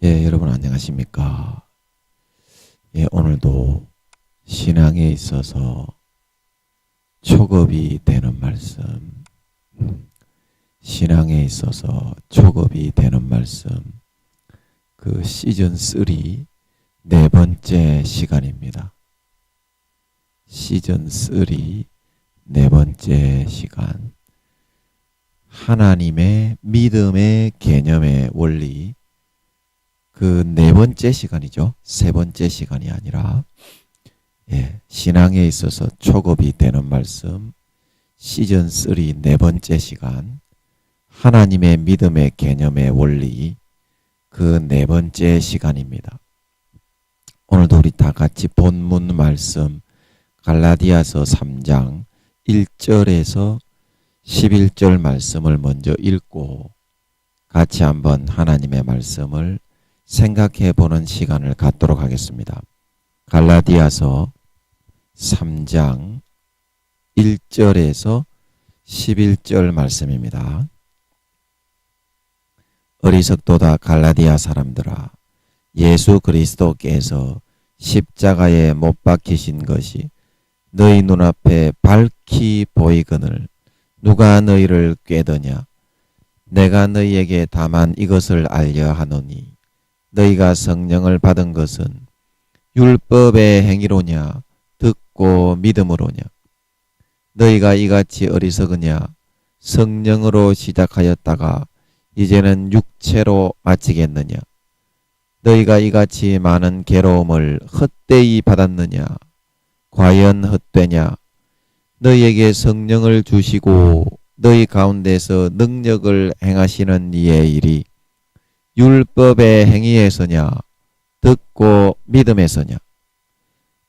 여러분 안녕하십니까? 오늘도 신앙에 있어서 촉업이 되는 말씀, 신앙에 있어서 촉업이 되는 말씀, 그 시즌 3 네 번째 시간입니다. 시즌 3 네 번째 시간, 하나님의 믿음의 개념의 원리, 그 네 번째 시간이죠. 세 번째 시간이 아니라 신앙에 있어서 촉업이 되는 말씀 시즌 3 네 번째 시간, 하나님의 믿음의 개념의 원리, 그 네 번째 시간입니다. 오늘도 우리 다 같이 본문 말씀 갈라디아서 3장 1절에서 11절 말씀을 먼저 읽고 같이 한번 하나님의 말씀을 생각해 보는 시간을 갖도록 하겠습니다. 갈라디아서 3장 1절에서 11절 말씀입니다. 어리석도다 갈라디아 사람들아, 예수 그리스도께서 십자가에 못 박히신 것이 너희 눈앞에 밝히 보이거늘 누가 너희를 꾀더냐? 내가 너희에게 다만 이것을 알려 하노니 너희가 성령을 받은 것은 율법의 행위로냐 듣고 믿음으로냐? 너희가 이같이 어리석으냐? 성령으로 시작하였다가 이제는 육체로 마치겠느냐? 너희가 이같이 많은 괴로움을 헛되이 받았느냐? 과연 헛되냐? 너희에게 성령을 주시고 너희 가운데서 능력을 행하시는 이의 일이 율법의 행위에서냐 듣고 믿음에서냐?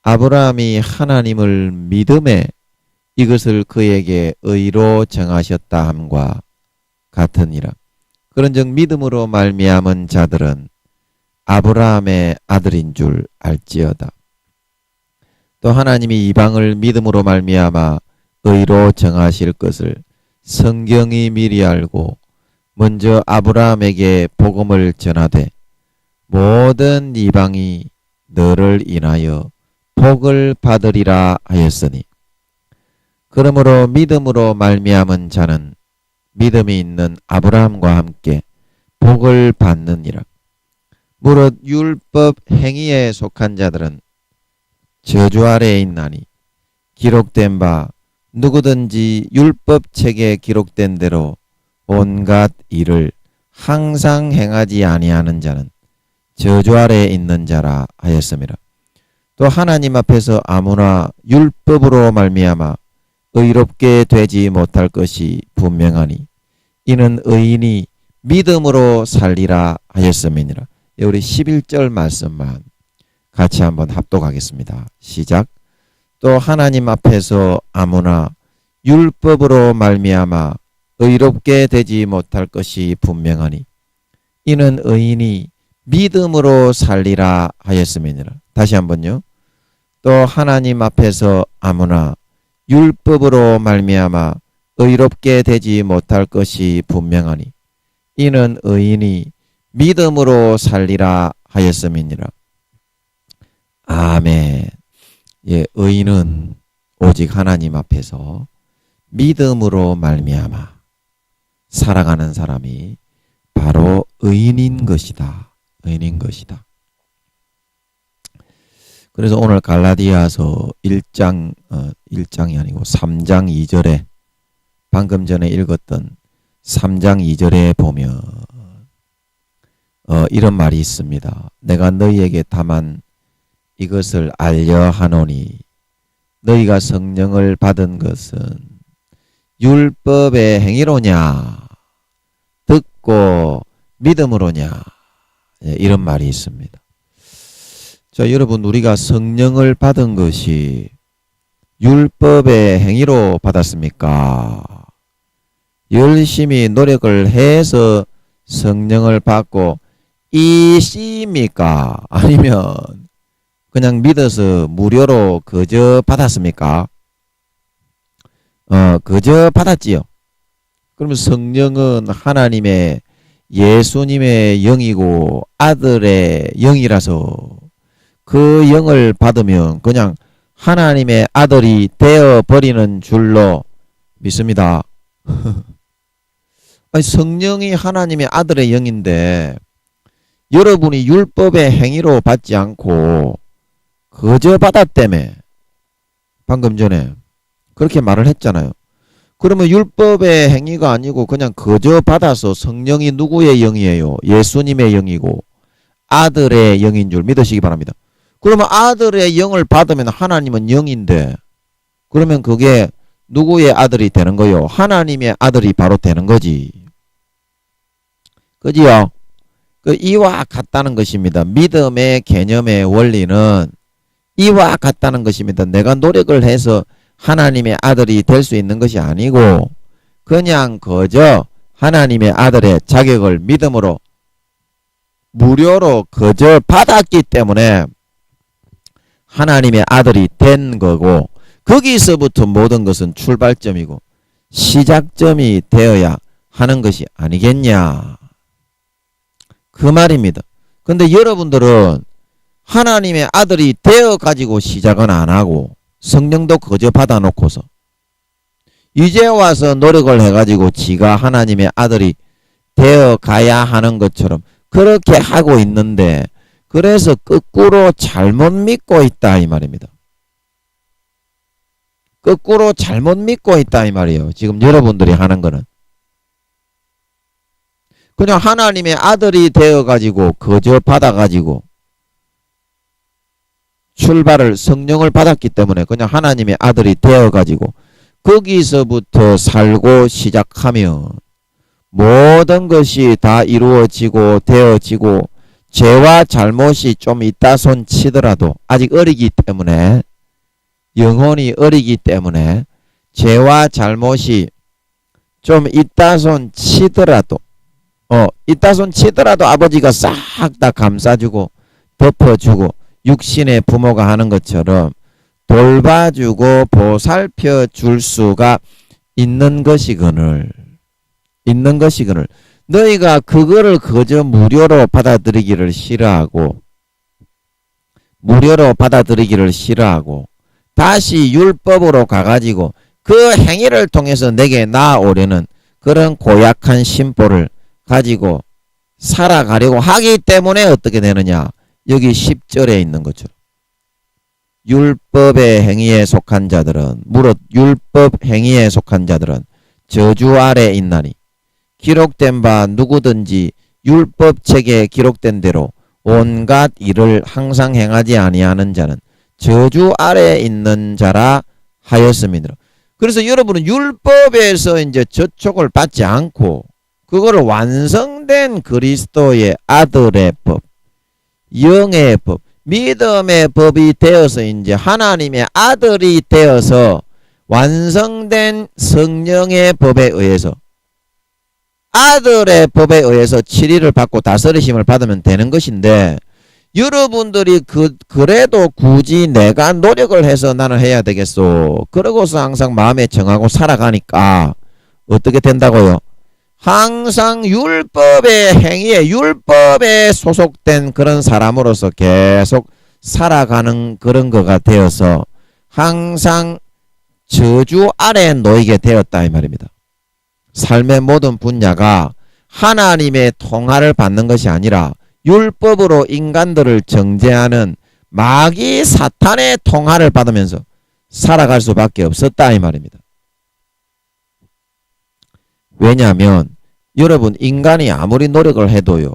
아브라함이 하나님을 믿음에 이것을 그에게 의로 정하셨다 함과 같으니라. 그런즉 믿음으로 말미암은 자들은 아브라함의 아들인 줄 알지어다. 또 하나님이 이방을 믿음으로 말미암아 의로 정하실 것을 성경이 미리 알고 먼저 아브라함에게 복음을 전하되 모든 이방이 너를 인하여 복을 받으리라 하였으니, 그러므로 믿음으로 말미암은 자는 믿음이 있는 아브라함과 함께 복을 받느니라. 무릇 율법 행위에 속한 자들은 저주 아래에 있나니 기록된 바 누구든지 율법 책에 기록된 대로 온갖 일을 항상 행하지 아니하는 자는 저주 아래에 있는 자라 하였음이라. 또 하나님 앞에서 아무나 율법으로 말미암아 의롭게 되지 못할 것이 분명하니 이는 의인이 믿음으로 살리라 하였음이니라. 우리 11절 말씀만 같이 한번 합독하겠습니다. 시작. 또 하나님 앞에서 아무나 율법으로 말미암아 의롭게 되지 못할 것이 분명하니 이는 의인이 믿음으로 살리라 하였음이니라. 다시 한번요. 또 하나님 앞에서 아무나 율법으로 말미암아 의롭게 되지 못할 것이 분명하니 이는 의인이 믿음으로 살리라 하였음이니라. 아멘. 의인은 오직 하나님 앞에서 믿음으로 말미암아 살아가는 사람이 바로 의인인 것이다. 의인인 것이다. 그래서 오늘 갈라디아서 1장이 아니고 3장 2절에 방금 전에 읽었던 3장 2절에 보면 이런 말이 있습니다. 내가 너희에게 다만 이것을 알려 하노니 너희가 성령을 받은 것은 율법의 행위로냐 듣고 믿음으로냐, 이런 말이 있습니다. 자, 여러분, 우리가 성령을 받은 것이 율법의 행위로 받았습니까? 열심히 노력을 해서 성령을 받고 이씨입니까? 아니면 그냥 믿어서 무료로 그저 받았습니까? 그저 받았지요. 그러면 성령은 하나님의 예수님의 영이고 아들의 영이라서 그 영을 받으면 그냥 하나님의 아들이 되어버리는 줄로 믿습니다. 아니, 성령이 하나님의 아들의 영인데 여러분이 율법의 행위로 받지 않고 거저 받았다며 방금 전에 그렇게 말을 했잖아요. 그러면 율법의 행위가 아니고 그냥 거저 받아서 성령이 누구의 영이에요? 예수님의 영이고 아들의 영인 줄 믿으시기 바랍니다. 그러면 아들의 영을 받으면 하나님은 영인데 그러면 그게 누구의 아들이 되는 거요? 하나님의 아들이 바로 되는 거지. 그지요? 그 이와 같다는 것입니다. 믿음의 개념의 원리는 이와 같다는 것입니다. 내가 노력을 해서 하나님의 아들이 될 수 있는 것이 아니고 그냥 그저 하나님의 아들의 자격을 믿음으로 무료로 그저 받았기 때문에 하나님의 아들이 된 거고 거기서부터 모든 것은 출발점이고 시작점이 되어야 하는 것이 아니겠냐 그 말입니다. 근데 여러분들은 하나님의 아들이 되어 가지고 시작은 안 하고 성령도 거저 받아놓고서 이제 와서 노력을 해가지고 지가 하나님의 아들이 되어 가야 하는 것처럼 그렇게 하고 있는데 그래서 거꾸로 잘못 믿고 있다 이 말입니다. 거꾸로 잘못 믿고 있다 이 말이에요. 지금 여러분들이 하는 거는 그냥 하나님의 아들이 되어 가지고 거저 받아 가지고 출발을 성령을 받았기 때문에 그냥 하나님의 아들이 되어 가지고 거기서부터 살고 시작하면 모든 것이 다 이루어지고 되어지고 죄와 잘못이 좀 있다 손 치더라도 아직 어리기 때문에 영혼이 어리기 때문에 죄와 잘못이 좀 있다 손 치더라도 있다 손 치더라도 아버지가 싹 다 감싸주고 덮어주고 육신의 부모가 하는 것처럼 돌봐주고 보살펴 줄 수가 있는 것이거늘 너희가 그거를 그저 무료로 받아들이기를 싫어하고 다시 율법으로 가가지고 그 행위를 통해서 내게 나아오려는 그런 고약한 심보를 가지고 살아가려고 하기 때문에 어떻게 되느냐 여기 10절에 있는 것처럼 율법의 행위에 속한 자들은 무릇 율법 행위에 속한 자들은 저주 아래 있나니 기록된 바 누구든지 율법책에 기록된 대로 온갖 일을 항상 행하지 아니하는 자는 저주 아래 있는 자라 하였음이니라. 그래서 여러분은 율법에서 이제 저촉을 받지 않고 그거를 완성된 그리스도의 아들의 법, 영의 법, 믿음의 법이 되어서 이제 하나님의 아들이 되어서 완성된 성령의 법에 의해서 아들의 법에 의해서 7일을 받고 다스리심을 받으면 되는 것인데 여러분들이 그래도 굳이 내가 노력을 해서 나는 해야 되겠소. 그러고서 항상 마음에 정하고 살아가니까 어떻게 된다고요? 항상 율법의 행위에 율법에 소속된 그런 사람으로서 계속 살아가는 그런 거가 되어서 항상 저주 아래 놓이게 되었다 이 말입니다. 삶의 모든 분야가 하나님의 통할을 받는 것이 아니라 율법으로 인간들을 정죄하는 마귀 사탄의 통할을 받으면서 살아갈 수밖에 없었다 이 말입니다. 왜냐하면 여러분 인간이 아무리 노력을 해도요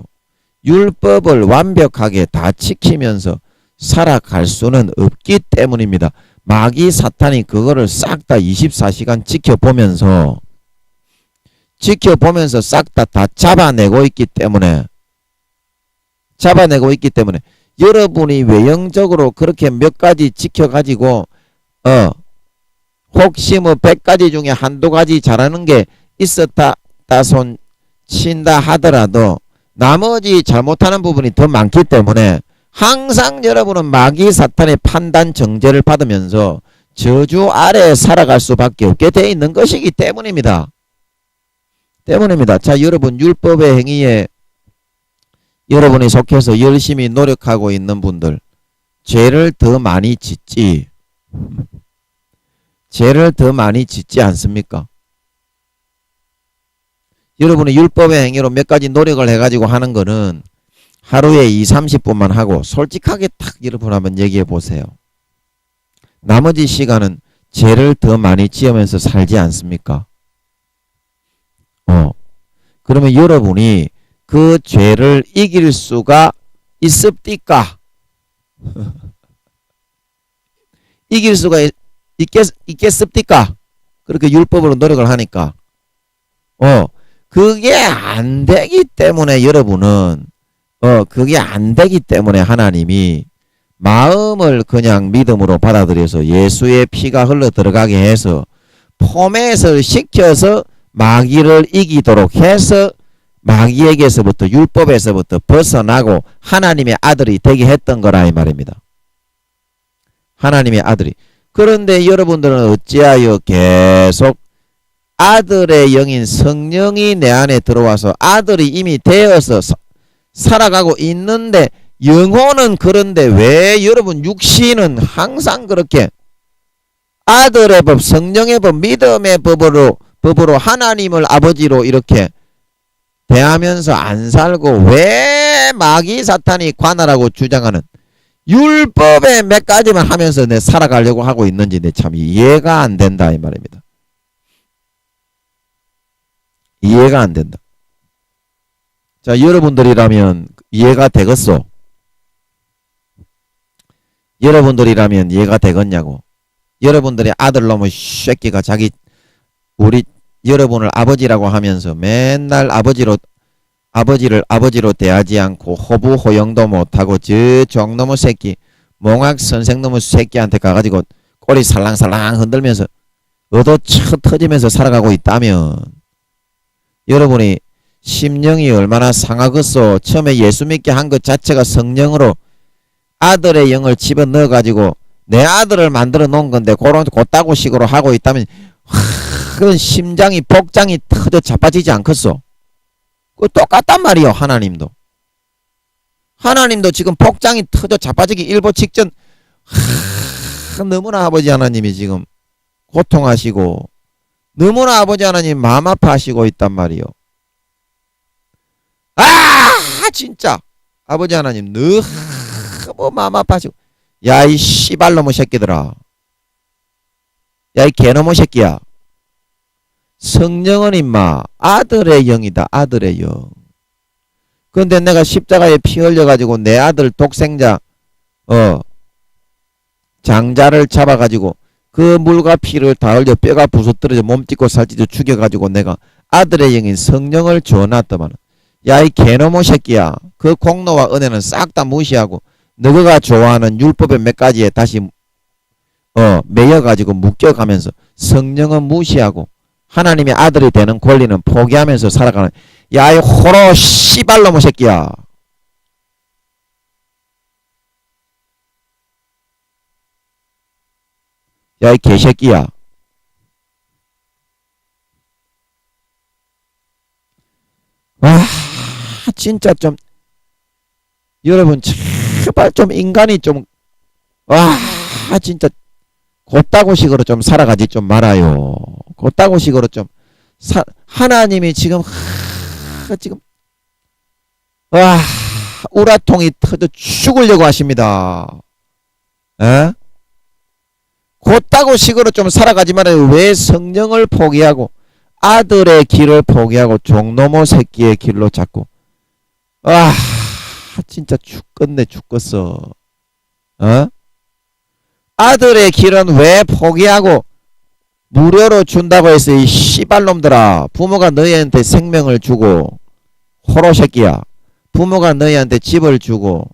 율법을 완벽하게 다 지키면서 살아갈 수는 없기 때문입니다. 마귀 사탄이 그거를 싹 다 24시간 지켜보면서 싹 다 잡아내고 있기 때문에 여러분이 외형적으로 그렇게 몇 가지 지켜가지고 혹시 뭐 100가지 중에 한두 가지 잘하는 게 있었다 손 친다 하더라도 나머지 잘못하는 부분이 더 많기 때문에 항상 여러분은 마귀 사탄의 판단 정죄를 받으면서 저주 아래 살아갈 수밖에 없게 되어 있는 것이기 때문입니다. 자, 여러분 율법의 행위에 여러분이 속해서 열심히 노력하고 있는 분들 죄를 더 많이 짓지. 죄를 더 많이 짓지 않습니까? 여러분이 율법의 행위로 몇 가지 노력을 해가지고 하는 거는 하루에 20-30분만 하고 솔직하게 딱 여러분 한번 얘기해 보세요. 나머지 시간은 죄를 더 많이 지으면서 살지 않습니까? 그러면 여러분이 그 죄를 이길 수가 있습니까? 이길 수가 있겠습니까? 그렇게 율법으로 노력을 하니까. 그게 안 되기 때문에 여러분은, 그게 안 되기 때문에 하나님이 마음을 그냥 믿음으로 받아들여서 예수의 피가 흘러 들어가게 해서 포맷을 시켜서 마귀를 이기도록 해서 마귀에게서부터 율법에서부터 벗어나고 하나님의 아들이 되게 했던 거라 이 말입니다. 하나님의 아들이. 그런데 여러분들은 어찌하여 계속 아들의 영인 성령이 내 안에 들어와서 아들이 이미 되어서 살아가고 있는데 영혼은 그런데 왜 여러분 육신은 항상 그렇게 아들의 법, 성령의 법, 믿음의 법으로 하나님을 아버지로 이렇게 대하면서 안 살고 왜 마귀 사탄이 관할하고 주장하는 율법의 몇 가지만 하면서 내 살아가려고 하고 있는지 내 참 이해가 안 된다 이 말입니다. 이해가 안 된다. 자, 여러분들이라면 이해가 되겠소? 여러분들이라면 이해가 되겠냐고. 여러분들의 아들놈의 새끼가 우리 여러분을 아버지라고 하면서 맨날 아버지를 아버지로 대하지 않고 호부호영도 못하고 저 종놈의 새끼 몽학 선생놈의 새끼한테 가가지고 꼬리 살랑살랑 흔들면서 얻어 터지면서 살아가고 있다면 여러분이 심령이 얼마나 상하겠소. 처음에 예수 믿게 한 것 자체가 성령으로 아들의 영을 집어넣어 가지고 내 아들을 만들어 놓은 건데 그런 곧다구식으로 하고 있다면 그런 심장이 복장이 터져 자빠지지 않겠소. 그 똑같단 말이요. 하나님도 지금 복장이 터져 자빠지기 일보 직전 너무나 아버지 하나님이 지금 고통하시고 너무나 아버지 하나님 마음 아파하시고 있단 말이요. 진짜 아버지 하나님 너무 마음 아파하시고 야 이 씨발놈의 새끼들아, 야 이 개놈의 새끼야. 성령은 임마 아들의 영이다. 아들의 영. 그런데 내가 십자가에 피 흘려가지고 내 아들 독생자 장자를 잡아가지고 그 물과 피를 다 흘려 뼈가 부서뜨려져 몸찢고 살찢어 죽여가지고 내가 아들의 영인 성령을 줘놨더만 야 이 개놈의 새끼야. 그 공로와 은혜는 싹 다 무시하고 너가 좋아하는 율법의 몇 가지에 다시 매여가지고 묶여가면서 성령은 무시하고 하나님의 아들이 되는 권리는 포기하면서 살아가는 야 이 호로 씨발놈의 새끼야. 야 이 개새끼야. 와 진짜 좀 여러분 제발 좀 인간이 좀 진짜 곧다구식으로 좀 살아가지 좀 말아요. 곧다구식으로 좀 하나님이 지금 우라통이 터져 죽으려고 하십니다. 에? 곧다구식으로 좀 살아가지 말아요. 왜 성령을 포기하고 아들의 길을 포기하고 종노모 새끼의 길로 자꾸 진짜 죽겠어. 아들의 길은 왜 포기하고 무료로 준다고 해서 이 씨발놈들아. 부모가 너희한테 생명을 주고 호로 새끼야. 부모가 너희한테 집을 주고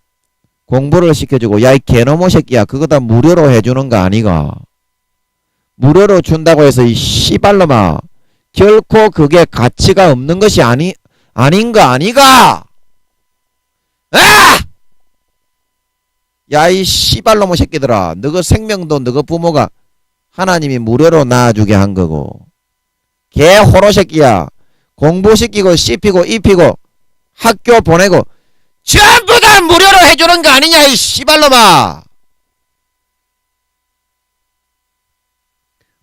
공부를 시켜주고 야 이 개놈의 새끼야. 그거 다 무료로 해주는 거 아니가. 무료로 준다고 해서 이 씨발놈아. 결코 그게 가치가 없는 것이 아닌 거 아니가. 야 이 씨발놈의 새끼들아. 너그 생명도 너그 부모가 하나님이 무료로 낳아주게 한 거고 개 호로 새끼야. 공부시키고 씹히고 입히고 학교 보내고 전부 다 무료로 해주는 거 아니냐 이 씨발놈아.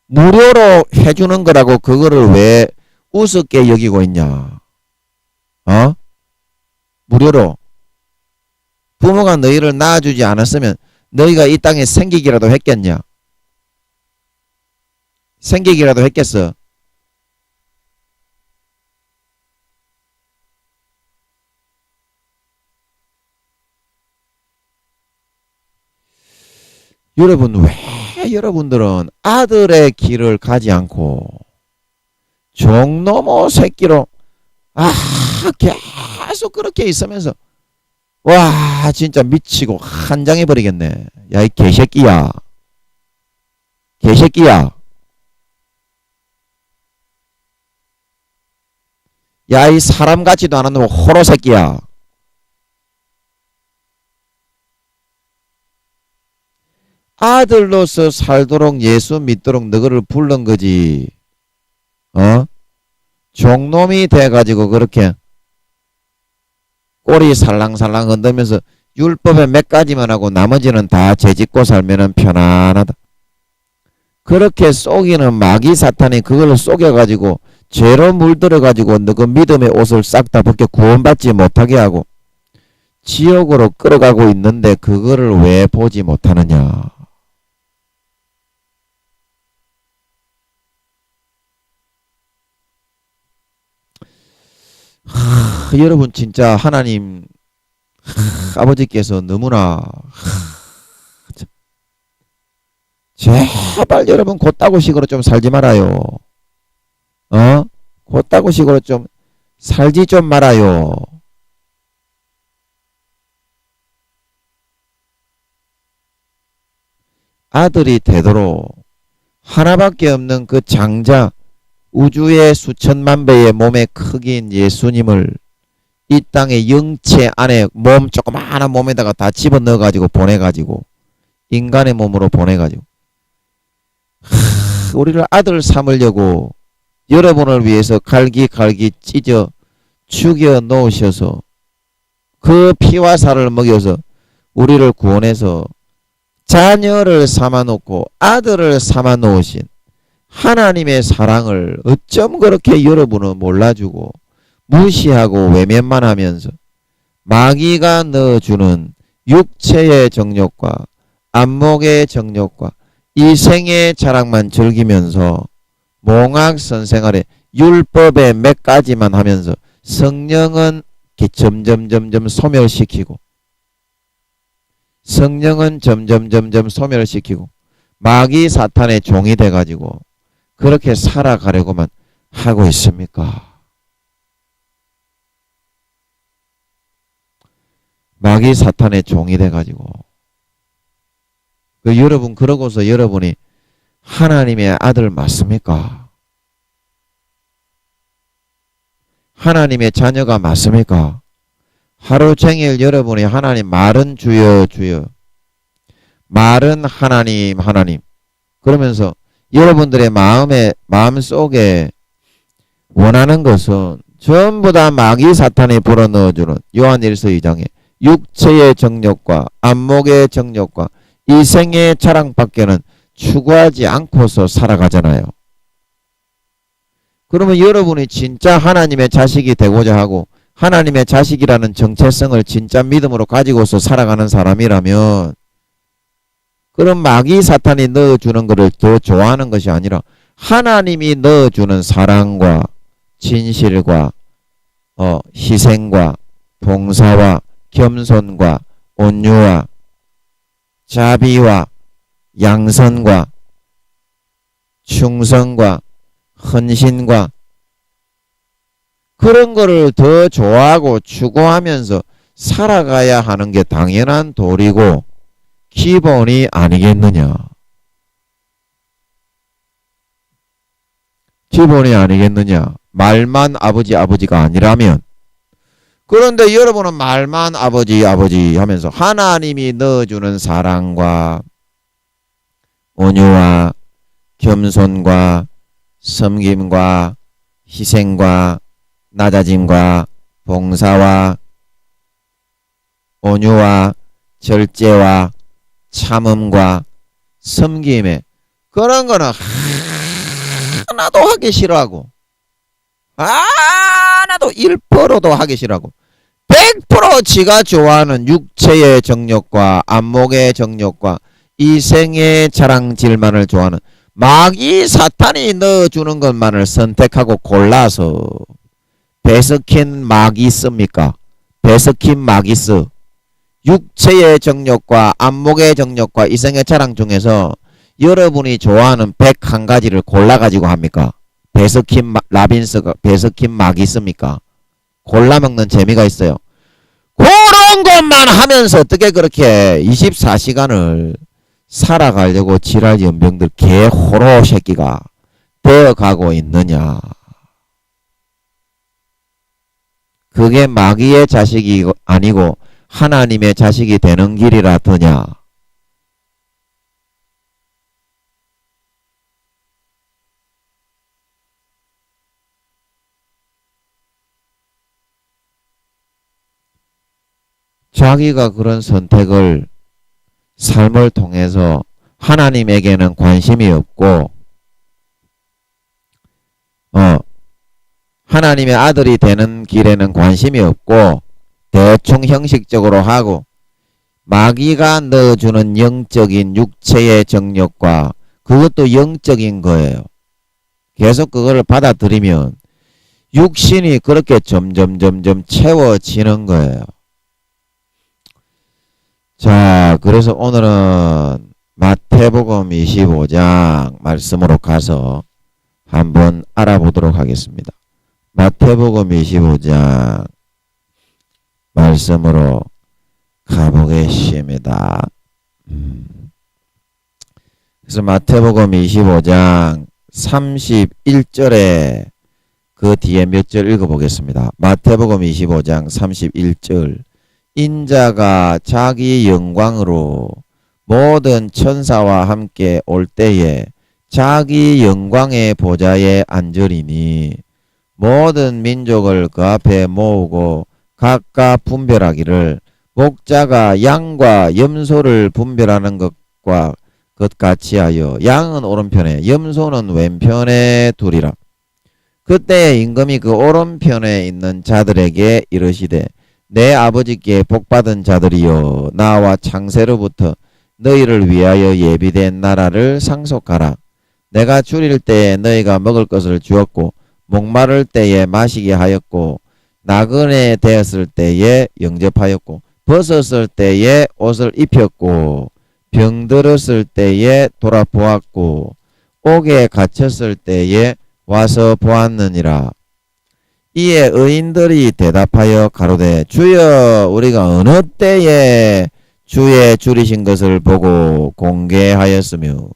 무료로 해주는 거라고 그거를 왜 우습게 여기고 있냐. 어? 무료로. 부모가 너희를 낳아주지 않았으면 너희가 이 땅에 생기기라도 했겠냐. 생기기라도 했겠어. 여러분, 왜 여러분들은 아들의 길을 가지 않고 종노모 새끼로 계속 그렇게 있으면서 와 진짜 미치고 한장해버리겠네. 야 이 개새끼야. 개새끼야. 야 이 사람 같지도 않은 놈 호로 새끼야. 아들로서 살도록 예수 믿도록 너희를 부른 거지. 어? 종놈이 돼가지고 그렇게 꼬리 살랑살랑 흔들면서 율법에 몇 가지만 하고 나머지는 다 죄짓고 살면은 편안하다. 그렇게 속이는 마귀 사탄이 그걸 속여가지고 죄로 물들어가지고 너 그 믿음의 옷을 싹 다 벗겨 구원받지 못하게 하고 지옥으로 끌어가고 있는데 그거를 왜 보지 못하느냐. 여러분 진짜 하나님 아버지께서 너무나 제발 여러분 곧다구식으로 좀 살지 말아요. 어? 곧다구식으로 좀 살지 좀 말아요. 아들이 되도록 하나밖에 없는 그 장자 우주의 수천만 배의 몸의 크기인 예수님을 이 땅의 영체 안에 몸 조그마한 몸에다가 다 집어넣어가지고 보내가지고 인간의 몸으로 보내가지고 우리를 아들 삼으려고 여러분을 위해서 갈기갈기 찢어 죽여 놓으셔서 그 피와 살을 먹여서 우리를 구원해서 자녀를 삼아놓고 아들을 삼아놓으신 하나님의 사랑을 어쩜 그렇게 여러분은 몰라주고 무시하고 외면만 하면서 마귀가 넣어주는 육체의 정욕과 안목의 정욕과 이생의 자랑만 즐기면서 몽학선생 아래 율법의 몇 가지만 하면서 성령은 점점점점 소멸시키고 성령은 점점점점 소멸시키고 마귀 사탄의 종이 돼가지고 그렇게 살아가려고만 하고 있습니까? 마귀 사탄의 종이 돼가지고 여러분 그러고서 여러분이 하나님의 아들 맞습니까? 하나님의 자녀가 맞습니까? 하루 종일 여러분이 하나님 말은 주여 주여 말은 하나님 하나님 그러면서 여러분들의 마음속에 원하는 것은 전부 다 마귀 사탄이 불어넣어주는 요한일서 2장에 육체의 정욕과 안목의 정욕과 이생의 자랑밖에는 추구하지 않고서 살아가잖아요. 그러면 여러분이 진짜 하나님의 자식이 되고자 하고 하나님의 자식이라는 정체성을 진짜 믿음으로 가지고서 살아가는 사람이라면 그럼 마귀 사탄이 넣어주는 것을 더 좋아하는 것이 아니라 하나님이 넣어주는 사랑과 진실과 희생과 봉사와 겸손과 온유와 자비와 양선과 충성과 헌신과 그런 거를 더 좋아하고 추구하면서 살아가야 하는 게 당연한 도리고 기본이 아니겠느냐. 기본이 아니겠느냐. 말만 아버지가 아니라면. 그런데 여러분은 말만 아버지 하면서 하나님이 넣어주는 사랑과 온유와 겸손과 섬김과 희생과 낮아짐과 봉사와 온유와 절제와 참음과 섬김에 그런 거는 하나도 하기 싫어하고 하나도 1%도 하기 싫어하고 100% 지가 좋아하는 육체의 정욕과 안목의 정욕과 이생의 자랑질만을 좋아하는 마귀 사탄이 넣어주는 것만을 선택하고 골라서 베스킨 마기스입니까? 베스킨 마기스 육체의 정욕과 안목의 정욕과 이생의 자랑 중에서 여러분이 좋아하는 101가지를 골라가지고 합니까? 베스킨 라빈스가 베스킨 마기스입니까? 골라먹는 재미가 있어요. 그런 것만 하면서 어떻게 그렇게 24시간을 살아가려고 지랄 연병들 개호로 새끼가 되어가고 있느냐. 그게 마귀의 자식이 아니고 하나님의 자식이 되는 길이라 더냐. 자기가 그런 선택을 삶을 통해서 하나님에게는 관심이 없고 하나님의 아들이 되는 길에는 관심이 없고 대충 형식적으로 하고 마귀가 넣어주는 영적인 육체의 정욕과 그것도 영적인 거예요. 계속 그거를 받아들이면 육신이 그렇게 점점 채워지는 거예요. 자, 그래서 오늘은 마태복음 25장 말씀으로 가서 한번 알아보도록 하겠습니다. 마태복음 25장 말씀으로 가보겠습니다. 그래서 마태복음 25장 31절에 그 뒤에 몇 절 읽어보겠습니다. 마태복음 25장 31절 인자가 자기 영광으로 모든 천사와 함께 올 때에 자기 영광의 보좌에 앉으리니 모든 민족을 그 앞에 모으고 각각 분별하기를 목자가 양과 염소를 분별하는 것과 같이 하여 양은 오른편에 염소는 왼편에 두리라. 그때 임금이 그 오른편에 있는 자들에게 이르시되 내 아버지께 복받은 자들이여 나와 창세로부터 너희를 위하여 예비된 나라를 상속하라. 내가 줄일 때에 너희가 먹을 것을 주었고 목마를 때에 마시게 하였고 나그네 되었을 때에 영접하였고 벗었을 때에 옷을 입혔고 병들었을 때에 돌아보았고 옥에 갇혔을 때에 와서 보았느니라. 이에 의인들이 대답하여 가로되 주여 우리가 어느 때에 주의 줄이신 것을 보고 공개하였으며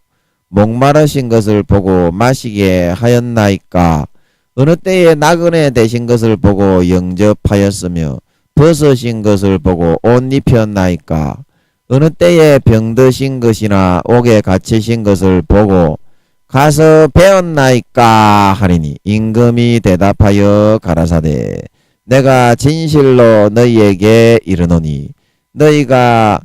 목마르신 것을 보고 마시게 하였나이까. 어느 때에 나그네 되신 것을 보고 영접하였으며 벗으신 것을 보고 옷 입혔나이까. 어느 때에 병드신 것이나 옥에 갇히신 것을 보고 가서 배웠나이까 하리니 임금이 대답하여 가라사대 내가 진실로 너희에게 이르노니 너희가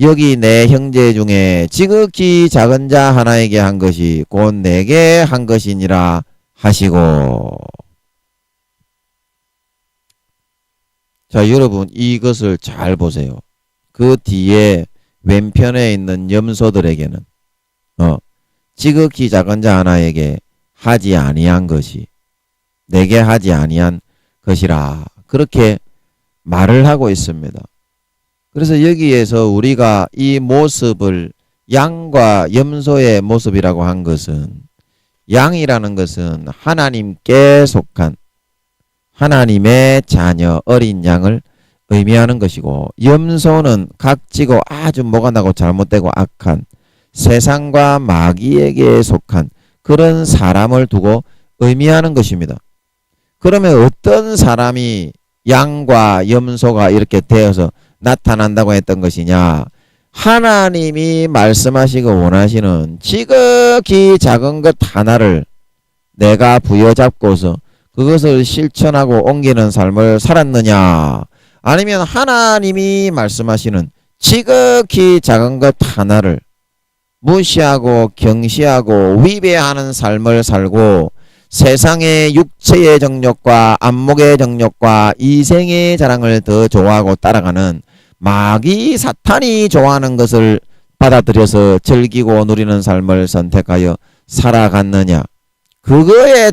여기 내 형제 중에 지극히 작은 자 하나에게 한 것이 곧 내게 한 것이니라 하시고. 자, 여러분 이것을 잘 보세요. 그 뒤에 왼편에 있는 염소들에게는 지극히 작은 자 하나에게 하지 아니한 것이 내게 하지 아니한 것이라 그렇게 말을 하고 있습니다. 그래서 여기에서 우리가 이 모습을 양과 염소의 모습이라고 한 것은 양이라는 것은 하나님께 속한 하나님의 자녀 어린 양을 의미하는 것이고 염소는 각지고 아주 뭐가 나고 잘못되고 악한 세상과 마귀에게 속한 그런 사람을 두고 의미하는 것입니다. 그러면 어떤 사람이 양과 염소가 이렇게 되어서 나타난다고 했던 것이냐? 하나님이 말씀하시고 원하시는 지극히 작은 것 하나를 내가 부여잡고서 그것을 실천하고 옮기는 삶을 살았느냐? 아니면 하나님이 말씀하시는 지극히 작은 것 하나를 무시하고 경시하고 위배하는 삶을 살고 세상의 육체의 정욕과 안목의 정욕과 이생의 자랑을 더 좋아하고 따라가는 마귀 사탄이 좋아하는 것을 받아들여서 즐기고 누리는 삶을 선택하여 살아갔느냐. 그거에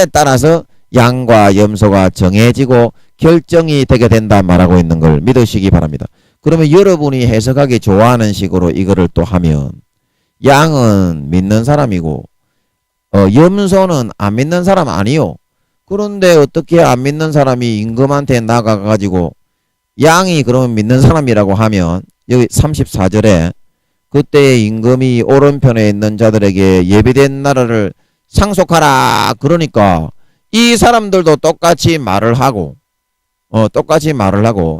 따라서 양과 염소가 정해지고 결정이 되게 된다 말하고 있는 걸 믿으시기 바랍니다. 그러면 여러분이 해석하기 좋아하는 식으로 이거를 또 하면 양은 믿는 사람이고 염소는 안 믿는 사람 아니요. 그런데 어떻게 안 믿는 사람이 임금한테 나가가지고 양이 그러면 믿는 사람이라고 하면 여기 34절에 그때 임금이 오른편에 있는 자들에게 예비된 나라를 상속하라. 그러니까 이 사람들도 똑같이 말을 하고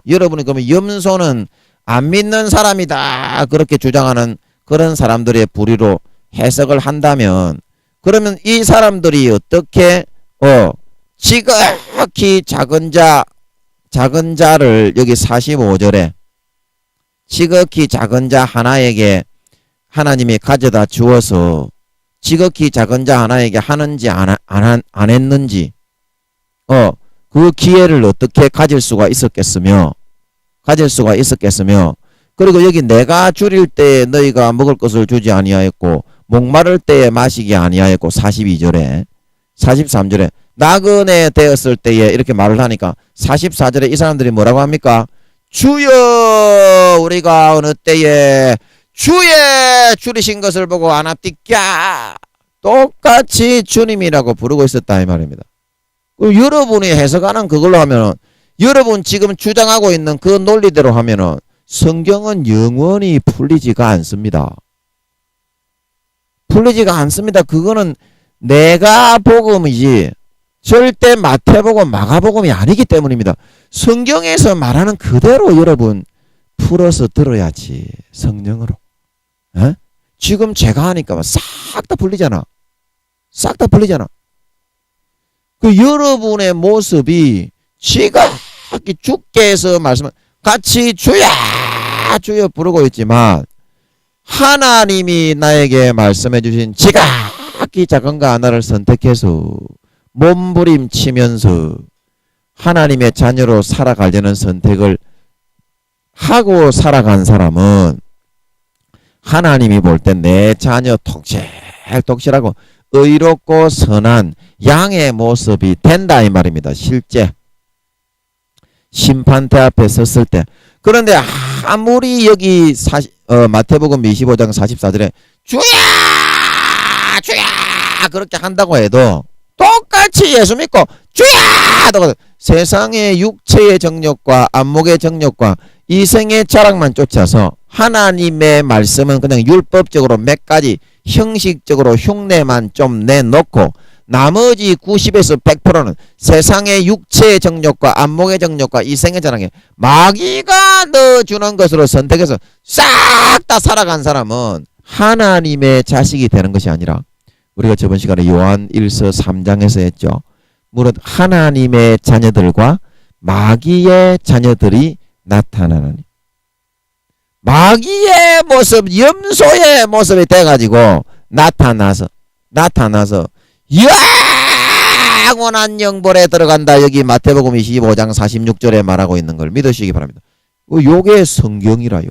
여러분이 그러면 염소는 안 믿는 사람이다 그렇게 주장하는 그런 사람들의 부리로 해석을 한다면 그러면 이 사람들이 어떻게 지극히 작은 자를 여기 45절에 지극히 작은 자 하나에게 하나님이 가져다 주어서 지극히 작은 자 하나에게 하는지 안 했는지 그 기회를 어떻게 가질 수가 있었겠으며 그리고 여기 내가 줄일 때에 너희가 먹을 것을 주지 아니하였고 목마를 때에 마시기 아니하였고 42절에 43절에 나그네 되었을 때에 이렇게 말을 하니까 44절에 이 사람들이 뭐라고 합니까? 주여 우리가 어느 때에 주의 줄이신 것을 보고 안 합디까 똑같이 주님이라고 부르고 있었다 이 말입니다. 여러분이 해석하는 그걸로 하면은 여러분 지금 주장하고 있는 그 논리대로 하면은 성경은 영원히 풀리지가 않습니다. 그거는 내가 복음이지 절대 마태복음 마가복음이 아니기 때문입니다. 성경에서 말하는 그대로 여러분 풀어서 들어야지 성령으로. 에? 지금 제가 하니까 싹 다 풀리잖아. 그 여러분의 모습이 지극히 주께서 말씀 같이 주야 주여 부르고 있지만 하나님이 나에게 말씀해 주신 지극히 작은 거 하나를 선택해서 몸부림치면서 하나님의 자녀로 살아가려는 선택을 하고 살아간 사람은 하나님이 볼 때 내 자녀 독실하고 의롭고 선한 양의 모습이 된다 이 말입니다. 실제 심판대 앞에 섰을 때. 그런데 아무리 여기 마태복음 25장 44절에 주야 그렇게 한다고 해도 똑같이 예수 믿고 주야 세상의 육체의 정욕과 안목의 정욕과 이생의 자랑만 쫓아서 하나님의 말씀은 그냥 율법적으로 몇 가지 형식적으로 흉내만 좀 내놓고 나머지 90에서 100%는 세상의 육체의 정욕과 안목의 정욕과 이생의 자랑에 마귀가 넣어주는 것으로 선택해서 싹 다 살아간 사람은 하나님의 자식이 되는 것이 아니라 우리가 저번 시간에 요한 1서 3장에서 했죠. 무릇 하나님의 자녀들과 마귀의 자녀들이 나타나느니 마귀의 모습 염소의 모습이 돼가지고 나타나서 영원한 영벌에 들어간다. 여기 마태복음 25장 46절에 말하고 있는 걸 믿으시기 바랍니다. 요게 성경이라요.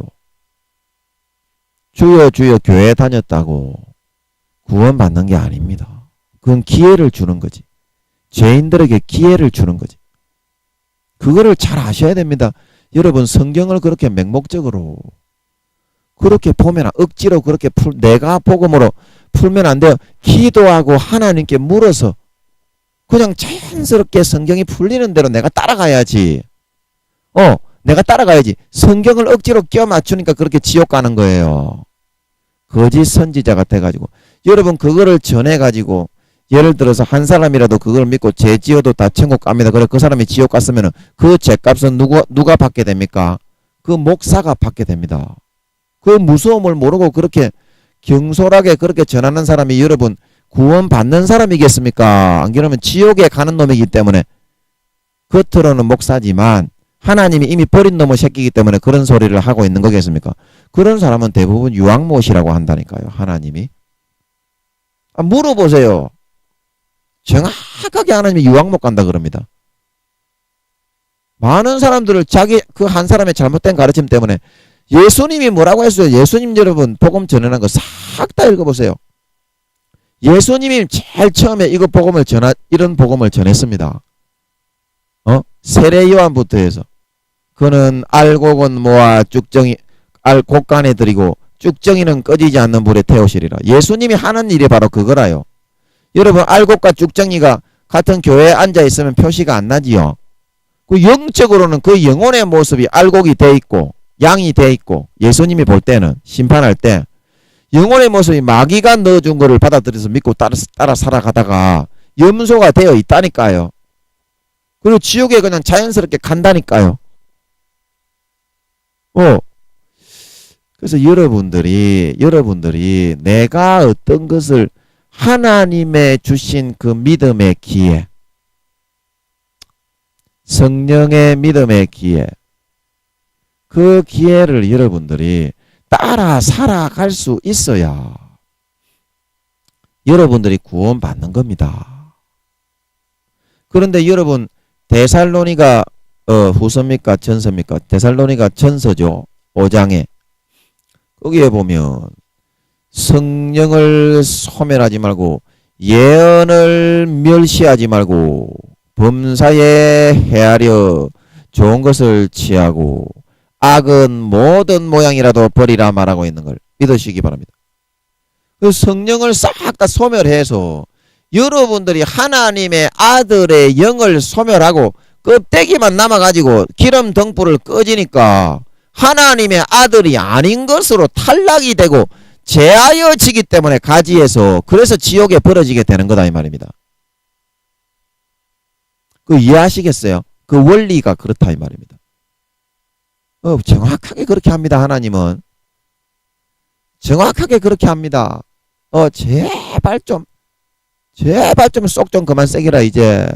주여 주여 교회 다녔다고 구원받는 게 아닙니다. 그건 기회를 주는 거지. 죄인들에게 기회를 주는 거지. 그거를 잘 아셔야 됩니다. 여러분 성경을 그렇게 맹목적으로 그렇게 보면 억지로 그렇게 내가 복음으로 풀면 안 돼요. 기도하고 하나님께 물어서 그냥 자연스럽게 성경이 풀리는 대로 내가 따라가야지. 내가 따라가야지. 성경을 억지로 끼워 맞추니까 그렇게 지옥 가는 거예요. 거짓 선지자가 돼가지고 여러분 그거를 전해가지고 예를 들어서 한 사람이라도 그걸 믿고 죄 지어도 다 천국 갑니다. 그래 그 사람이 지옥 갔으면 그 죄값은 누가 받게 됩니까? 그 목사가 받게 됩니다. 그 무서움을 모르고 그렇게 경솔하게 그렇게 전하는 사람이 여러분 구원 받는 사람이겠습니까? 안 그러면 지옥에 가는 놈이기 때문에 겉으로는 목사지만 하나님이 이미 버린 놈의 새끼이기 때문에 그런 소리를 하고 있는 거겠습니까? 그런 사람은 대부분 유황못이라고 한다니까요. 하나님이. 물어보세요. 정확하게 하나님이 유황못 간다 그럽니다. 많은 사람들을 자기 그 한 사람의 잘못된 가르침 때문에 예수님이 뭐라고 했어요? 예수님 여러분 복음 전하는 거 싹 다 읽어보세요. 예수님이 제일 처음에 이런 복음을 전했습니다. 세례 요한부터 해서 그는 알곡은 모아 곡간에 들이고 쭉정이는 꺼지지 않는 불에 태우시리라. 예수님이 하는 일이 바로 그거라요. 여러분 알곡과 쭉정이가 같은 교회에 앉아 있으면 표시가 안 나지요. 그 영적으로는 그 영혼의 모습이 알곡이 돼 있고 양이 돼 있고 예수님이 볼 때는 심판할 때 영혼의 모습이 마귀가 넣어준 거를 받아들여서 믿고 따라 살아가다가 염소가 되어 있다니까요. 그리고 지옥에 그냥 자연스럽게 간다니까요. 그래서 여러분들이 내가 어떤 것을 하나님의 주신 그 믿음의 기회, 성령의 믿음의 기회, 그 기회를 여러분들이 따라 살아갈 수 있어야 여러분들이 구원받는 겁니다. 그런데 여러분 데살로니가 후서입니까 전서입니까? 데살로니가 전서죠. 5장에 거기에 보면 성령을 소멸하지 말고 예언을 멸시하지 말고 범사에 헤아려 좋은 것을 취하고 악은 모든 모양이라도 버리라 말하고 있는 걸 믿으시기 바랍니다. 그 성령을 싹 다 소멸해서 여러분들이 하나님의 아들의 영을 소멸하고 껍데기만 남아가지고 기름 등불을 꺼지니까 하나님의 아들이 아닌 것으로 탈락이 되고 제하여지기 때문에 가지에서 그래서 지옥에 벌어지게 되는 거다 이 말입니다. 그 이해하시겠어요? 그 원리가 그렇다 이 말입니다. 정확하게 그렇게 합니다. 하나님은 정확하게 그렇게 합니다. 제발 좀 쏙 좀 그만 새기라. 이제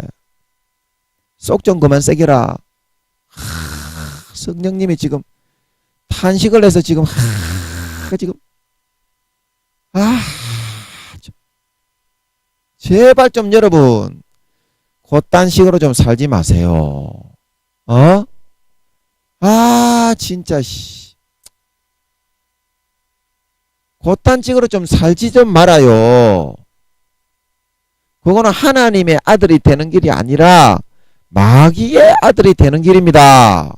쏙 좀 그만 새기라. 성령님이 지금 탄식을 해서 지금 제발 좀 여러분 그딴 식으로 좀 살지 마세요. 진짜 그딴 식으로 좀 살지 좀 말아요. 그거는 하나님의 아들이 되는 길이 아니라 마귀의 아들이 되는 길입니다.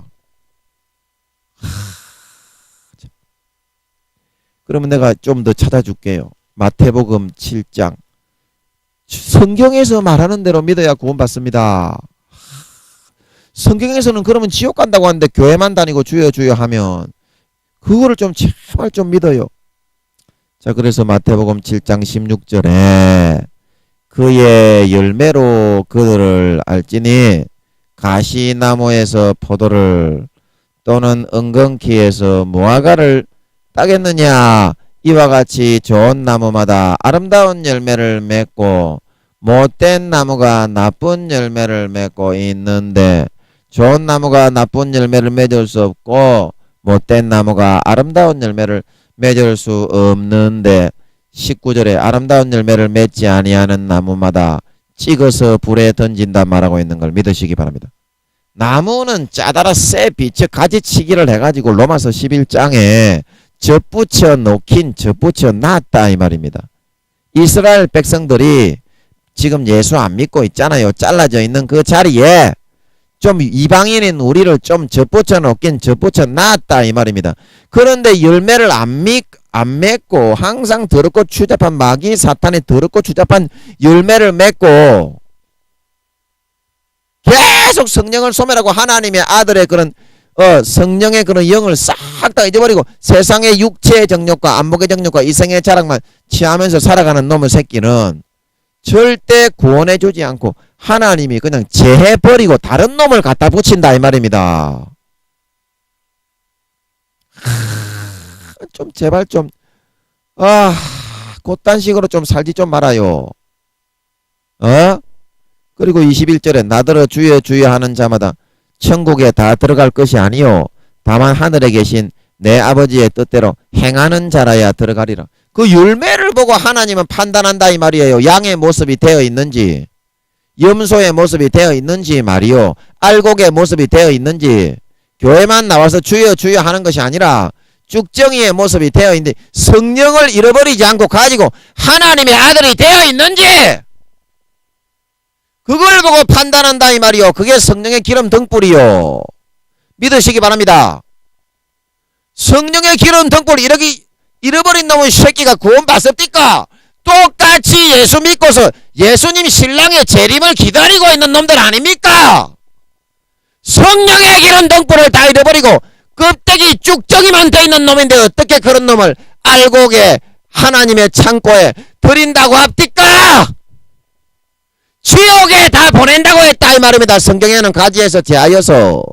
그러면 내가 좀 더 찾아줄게요. 마태복음 7장. 성경에서 말하는 대로 믿어야 구원받습니다. 성경에서는 그러면 지옥 간다고 하는데 교회만 다니고 주여 주여 하면 그거를 좀 제발 좀 믿어요. 자, 그래서 마태복음 7장 16절에 그의 열매로 그들을 알지니 가시나무에서 포도를 또는 은근키에서 무화과를 따겠느냐. 이와 같이 좋은 나무마다 아름다운 열매를 맺고 못된 나무가 나쁜 열매를 맺고 있는데 좋은 나무가 나쁜 열매를 맺을 수 없고 못된 나무가 아름다운 열매를 맺을 수 없는데 19절에 아름다운 열매를 맺지 아니하는 나무마다 찍어서 불에 던진다 말하고 있는 걸 믿으시기 바랍니다. 나무는 짜다라 쎄비 즉 가지치기를 해가지고 로마서 11장에 젖붙여 놓긴 젖붙여 놨다 이 말입니다. 이스라엘 백성들이 지금 예수 안 믿고 있잖아요. 잘라져 있는 그 자리에 좀 이방인인 우리를 좀 젖붙여 놓긴 젖붙여 놨다 이 말입니다. 그런데 열매를 안 맺고 항상 더럽고 추잡한 마귀 사탄의 더럽고 추잡한 열매를 맺고 계속 성령을 소멸하고 하나님의 아들의 그런 성령의 그런 영을 싹 다 잊어버리고 세상의 육체의 정욕과 안목의 정욕과 이생의 자랑만 취하면서 살아가는 놈의 새끼는 절대 구원해 주지 않고 하나님이 그냥 제해버리고 다른 놈을 갖다 붙인다 이 말입니다. 좀 제발 좀 그딴 식으로 좀 살지 좀 말아요. 그리고 21절에 나더러 주여 주여 하는 자마다 천국에 다 들어갈 것이 아니요 다만 하늘에 계신 내 아버지의 뜻대로 행하는 자라야 들어가리라. 그 열매를 보고 하나님은 판단한다 이 말이에요. 양의 모습이 되어 있는지, 염소의 모습이 되어 있는지 말이요, 알곡의 모습이 되어 있는지. 교회만 나와서 주여 주여 하는 것이 아니라 쭉정이의 모습이 되어 있는데 성령을 잃어버리지 않고 가지고 하나님의 아들이 되어 있는지, 그걸 보고 판단한다 이 말이요. 그게 성령의 기름 등불이요. 믿으시기 바랍니다. 성령의 기름 등불 이렇게 잃어버린 놈의 새끼가 구원 받습니까? 똑같이 예수 믿고서 예수님 신랑의 재림을 기다리고 있는 놈들 아닙니까? 성령의 기름 등불을 다 잃어버리고 껍데기 쭉정이만 돼 있는 놈인데 어떻게 그런 놈을 알곡에 하나님의 창고에 버린다고 합니까? 지옥에 다 보낸다고 했다 이 말입니다. 성경에는 가지에서 제하여서.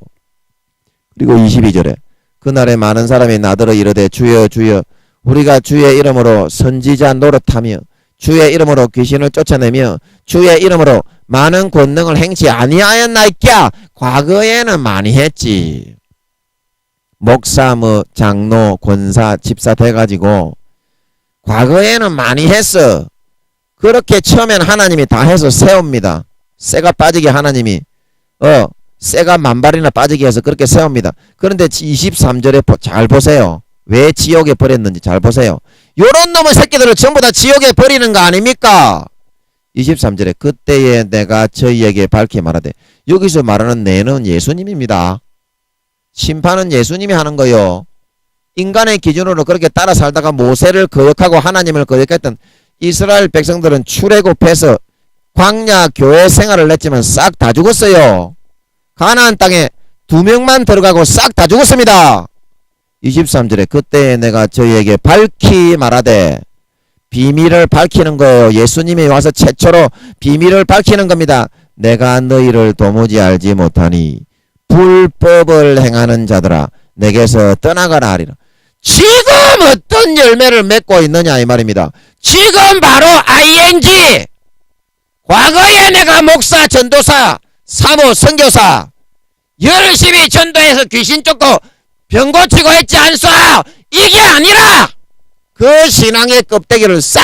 그리고 22절에 그날에 많은 사람이 나더러 이르되 주여 주여 우리가 주의 이름으로 선지자 노릇하며 주의 이름으로 귀신을 쫓아내며 주의 이름으로 많은 권능을 행치 아니하였나이까? 과거에는 많이 했지. 목사 뭐 장로 권사 집사 돼가지고 과거에는 많이 했어. 그렇게 처음엔 하나님이 다 해서 세웁니다. 쇠가 빠지게 하나님이 쇠가 만발이나 빠지게 해서 그렇게 세웁니다. 그런데 23절에 잘 보세요. 왜 지옥에 버렸는지 잘 보세요. 요런 놈의 새끼들을 전부 다 지옥에 버리는 거 아닙니까? 23절에 그때에 내가 저희에게 밝히 말하되, 여기서 말하는 내는 예수님입니다. 심판은 예수님이 하는 거요. 인간의 기준으로 그렇게 따라 살다가 모세를 거역하고 하나님을 거역했던 이스라엘 백성들은 출애굽해서 광야 교회 생활을 했지만 싹 다 죽었어요. 가나안 땅에 2명만 들어가고 싹 다 죽었습니다. 23절에 그때에 내가 저희에게 밝히 말하되, 비밀을 밝히는 거예요. 예수님이 와서 최초로 비밀을 밝히는 겁니다. 내가 너희를 도무지 알지 못하니 불법을 행하는 자들아 내게서 떠나가라 하리라. 지금 어떤 열매를 맺고 있느냐 이 말입니다. 지금 바로 ing. 과거에 내가 목사, 전도사, 사모, 선교사 열심히 전도해서 귀신 쫓고 병 고치고 했지 않소? 이게 아니라 그 신앙의 껍데기를 싹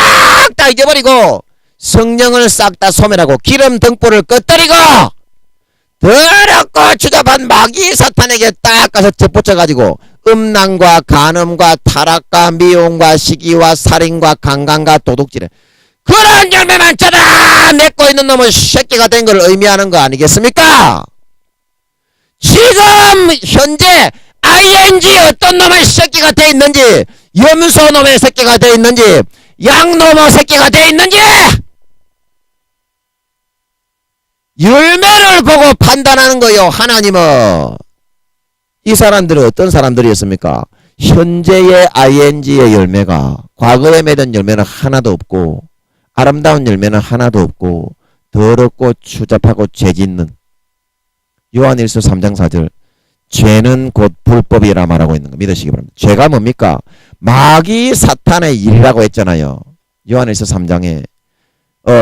다 잊어버리고 성령을 싹 다 소멸하고 기름 등불을 꺼뜨리고 더럽고 추잡한 마귀 사탄에게 딱 가서 접붙여가지고 음란과 간음과 타락과 미움과 시기와 살인과 강간과 도둑질에 그런 열매만 짜다 맺고 있는 놈은 새끼가 된 걸 의미하는 거 아니겠습니까? 지금 현재 ing 어떤 놈의 새끼가 돼 있는지, 염소 놈의 새끼가 돼 있는지, 양놈의 새끼가 돼 있는지 열매를 보고 판단하는 거요. 하나님은. 이 사람들은 어떤 사람들이었습니까? 현재의 ing의 열매가 과거에 맺은 열매는 하나도 없고 아름다운 열매는 하나도 없고 더럽고 추잡하고 죄짓는, 요한일서 3장 4절 죄는 곧 불법이라 말하고 있는 거 믿으시기 바랍니다. 죄가 뭡니까? 마귀 사탄의 일이라고 했잖아요. 요한일서 3장에